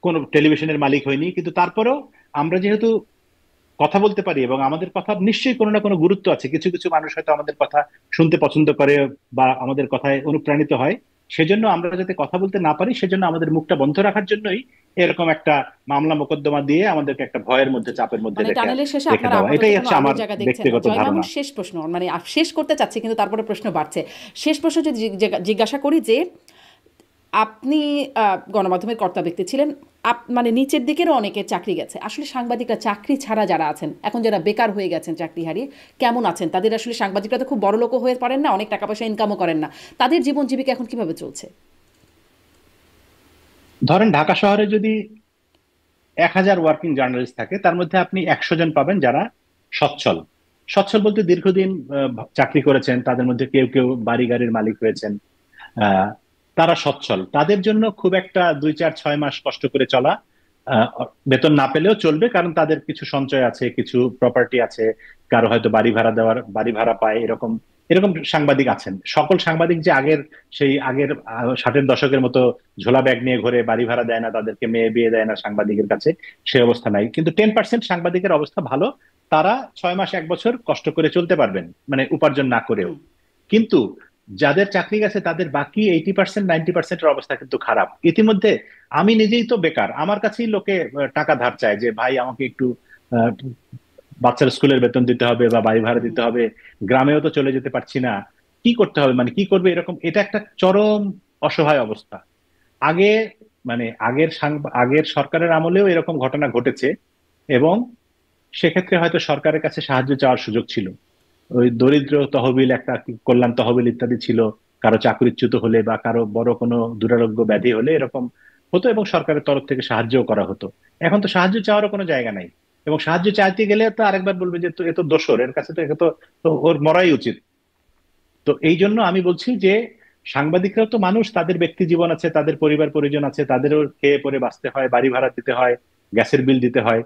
Speaker 2: কোনো টেলিভিশনের মালিক হয়নি, কিন্তু তারপরেও আমরা যেহেতু কথা বলতে পারি এবং আমাদের কথা নিশ্চয়ই কোনো না কোনো গুরুত্ব আছে, কিছু কিছু মানুষ হয়তো আমাদের কথা শুনতে পছন্দ করে বা আমাদের কথায় অনুপ্রাণিত হয়, সেজন্য আমরা যাতে কথা বলতে না পারি সেজন্য আমাদের মুখটা বন্ধ রাখার জন্যই এরকম একটা মামলা মোকদ্দমা দিয়ে আমাদেরকে একটা ভয়ের মধ্যে,
Speaker 1: জি।
Speaker 2: চাপের মধ্যে
Speaker 1: মানে
Speaker 2: রেখে
Speaker 1: টানেলের শেষে
Speaker 2: রেখে
Speaker 1: আপনারা
Speaker 2: দেওয়া,
Speaker 1: আপাতত
Speaker 2: এটাই
Speaker 1: কোনো
Speaker 2: হচ্ছে
Speaker 1: আলোর
Speaker 2: আমার
Speaker 1: জায়গা দেখছেন না।
Speaker 2: ব্যক্তিগত
Speaker 1: জয় মামুন,
Speaker 2: ধারণা।
Speaker 1: শেষ প্রশ্ন, মানে শেষ করতে চাচ্ছি কিন্তু তারপরে প্রশ্ন বাড়ছে। শেষ প্রশ্ন যদি জিজ্ঞাসা করি যে আপনি গণমাধ্যমের কর্তা ব্যক্তি ছিলেন, মানে নিচের দিকেরও অনেকের চাকরি গেছে। আসলে সাংবাদিকরা চাকরি ছাড়া যারা আছেন, এখন যারা বেকার হয়ে গেছেন চাকরি হারিয়ে, কেমন আছেন? তাদের আসলে সাংবাদিকরা তো খুব বড় লোকও হয়ে পারেন না, অনেক টাকা পয়সা ইনকামও করেন না, তাদের জীবন জীবিকা এখন কিভাবে চলছে?
Speaker 2: ধরেন ঢাকা শহরে যদি 1,000 ওয়ার্কিং জার্নালিস্ট থাকে, তার মধ্যে আপনি 100 জন পাবেন যারা সচ্ছল। সচ্ছল বলতে দীর্ঘদিন চাকরি করেছেন, তাদের মধ্যে কেউ কেউ বাড়ি গাড়ির মালিক হয়েছেন। আহ, তারা সচ্ছল, তাদের জন্য খুব একটা 2, 4, 6 মাস কষ্ট করে চলা, আহ, বেতন না পেলেও চলবে, কারণ তাদের কিছু সঞ্চয় আছে, কিছু প্রপার্টি আছে, কারো হয়তো বাড়ি ভাড়া পায়, এরকম এরকম সাংবাদিক আছেন। সকল সাংবাদিক যে সেই আগের 60-এর দশকের মতো ঝোলা ব্যাগ নিয়ে ঘুরে, বাড়ি ভাড়া দেয় না, তাদেরকে মেয়ে বিয়ে দেয় না সাংবাদিকের কাছে, সে অবস্থা নাই। কিন্তু 10% সাংবাদিকের অবস্থা ভালো, তারা 6 মাস 1 বছর কষ্ট করে চলতে পারবেন, মানে উপার্জন না করেও।
Speaker 1: হুম।
Speaker 2: কিন্তু যাদের চাকরি গেছে তাদের বাকি 80% 90%-এর অবস্থা কিন্তু খারাপ। ইতিমধ্যে আমি নিজেই তো বেকার, আমার কাছেই লোকে টাকা ধার চায় যে ভাই আমাকে একটু বাচ্চার স্কুলের বেতন দিতে হবে বা বাড়ি ভাড়া
Speaker 1: হুম।
Speaker 2: দিতে হবে, গ্রামেও তো চলে যেতে পারছি না, কি করতে হবে, মানে কি করবে, এরকম এটা একটা চরম অসহায় অবস্থা। আগে মানে আগের সরকারের আমলেও এরকম ঘটনা ঘটেছে, এবং সেক্ষেত্রে হয়তো সরকারের কাছে সাহায্য চাওয়ার সুযোগ ছিল। ওই দরিদ্র তহবিল, একটা কি কল্যাণ তহবিল ইত্যাদি ছিল, কারো চাকরিচ্যুত হলে বা কারো বড় কোনো দুরারোগ্য ব্যাধি হলে এরকম হতো, এবং সরকারের তরফ থেকে সাহায্যও করা হতো। এখন তো সাহায্য চাওয়ারও কোনো জায়গা নাই, এবং সাহায্য চাইতে গেলে তো আরেকবার বলবে যে এ তো দোষর, এর কাছে তো একে তো তো ওর মরাই উচিত। তো এই জন্য আমি বলছি যে সাংবাদিকরাও তো মানুষ, তাদের ব্যক্তি জীবন আছে, তাদের পরিবার পরিজন আছে, তাদেরও খেয়ে পরে বাঁচতে হয়, বাড়ি ভাড়া দিতে হয়, গ্যাসের বিল দিতে হয়।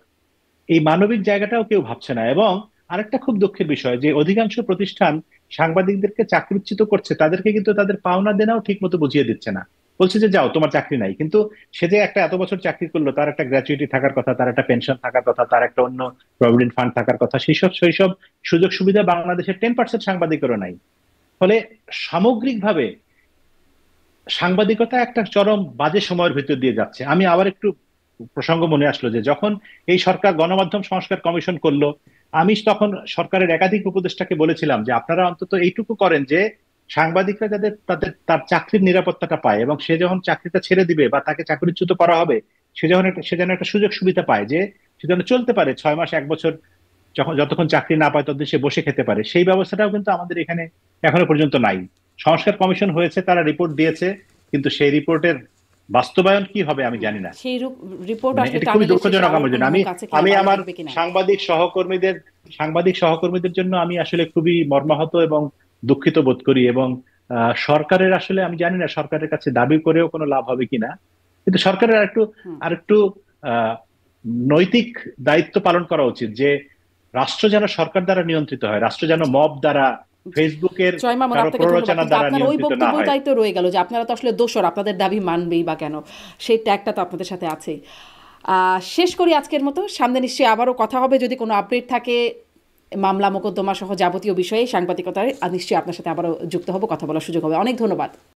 Speaker 2: এই মানবিক জায়গাটাও কেউ ভাবছে না। এবং আরেকটা খুব দুঃখের বিষয় যে অধিকাংশ প্রতিষ্ঠান সাংবাদিকদেরকে চাকরিচ্যুত করছে, তাদেরকে কিন্তু তাদের পাওনা দেনাও ঠিক মতো বুঝিয়ে দিচ্ছে না। বলছে যে যাও, তোমার চাকরি নাই, কিন্তু সে যে একটা এত বছর চাকরি করলো, তার একটা গ্র্যাচুইটি থাকার কথা, তার একটা পেনশন থাকার কথা, তার একটা অন্য প্রভিডেন্ট ফান্ড থাকার কথা, সেই সব সুযোগ সুবিধা বাংলাদেশের 10% সাংবাদিকেরও নাই। ফলে সামগ্রিকভাবে সাংবাদিকতা একটা চরম বাজে সময়ের ভিতর দিয়ে যাচ্ছে। আমি আবার একটু প্রসঙ্গ মনে আসলো যে যখন এই সরকার গণমাধ্যম সংস্কার কমিশন করলো, আমি তখন সরকারের একাধিক উপদেষ্টাকে বলেছিলাম যে আপনারা অন্তত এইটুকু করেন যে সাংবাদিকরা যাতে তার চাকরির নিরাপত্তাটা পায়, এবং সে যখন চাকরিটা ছেড়ে দিবে বা তাকে চাকরিচ্যুত করা হবে, সে যেন একটা সুযোগ সুবিধা পায়, যে সে যেন চলতে পারে 6 মাস 1 বছর, যতক্ষণ চাকরি না পায় ততদিন সে বসে খেতে পারে। সেই ব্যবস্থাটাও কিন্তু আমাদের এখানে এখনো পর্যন্ত নাই। সংস্কার কমিশন হয়েছে, তারা রিপোর্ট দিয়েছে, কিন্তু সেই রিপোর্টের বাস্তবায়ন কি হবে আমি জানি না।
Speaker 1: সেই রিপোর্ট
Speaker 2: মানে
Speaker 1: আসলে
Speaker 2: এটা খুবই
Speaker 1: টানেলের শেষে
Speaker 2: দুঃখজনক
Speaker 1: আবার
Speaker 2: আমার জন্য।
Speaker 1: কোনো
Speaker 2: আমি
Speaker 1: মুখ আছে কিনা,
Speaker 2: আমি
Speaker 1: ভালো
Speaker 2: আমার
Speaker 1: থাকবে কিনা।
Speaker 2: সাংবাদিক সহকর্মীদের জন্য আমি আসলে খুবই মর্মাহত এবং দুঃখিত বোধ করি। এবং সরকারের আসলে আমি জানি না সরকারের কাছে দাবি করেও কোনো লাভ হবে কিনা, কিন্তু সরকারের
Speaker 1: হুম।
Speaker 2: আরেকটু আহ নৈতিক দায়িত্ব পালন করা উচিত, যে রাষ্ট্র যেন সরকার দ্বারা নিয়ন্ত্রিত হয়, রাষ্ট্র যেন মব দ্বারা,
Speaker 1: জি।
Speaker 2: ফেসবুকের
Speaker 1: জয় মামুন,
Speaker 2: কারো
Speaker 1: আপনাকে ধন্যবাদ,
Speaker 2: প্ররোচনা
Speaker 1: কিন্তু
Speaker 2: দ্বারা
Speaker 1: আপনার ওই
Speaker 2: নিয়ন্ত্রিত না হয়।
Speaker 1: বক্তব্যটাই তো রয়ে গেল যে আপনারা তো আসলে দোষর, আপনাদের দাবি মানবেই বা কেন, সেই ট্যাগটা তো আপনাদের সাথে আছেই। শেষ করি আজকের মতো, সামনে নিশ্চয়ই আবারও কথা হবে, যদি কোনো আপডেট থাকে মামলা মোকদ্দমা সহ যাবতীয় বিষয়ে সাংবাদিকতায় নিশ্চয়ই আপনার সাথে আবারও যুক্ত হব, কথা বলার সুযোগ হবে। অনেক ধন্যবাদ।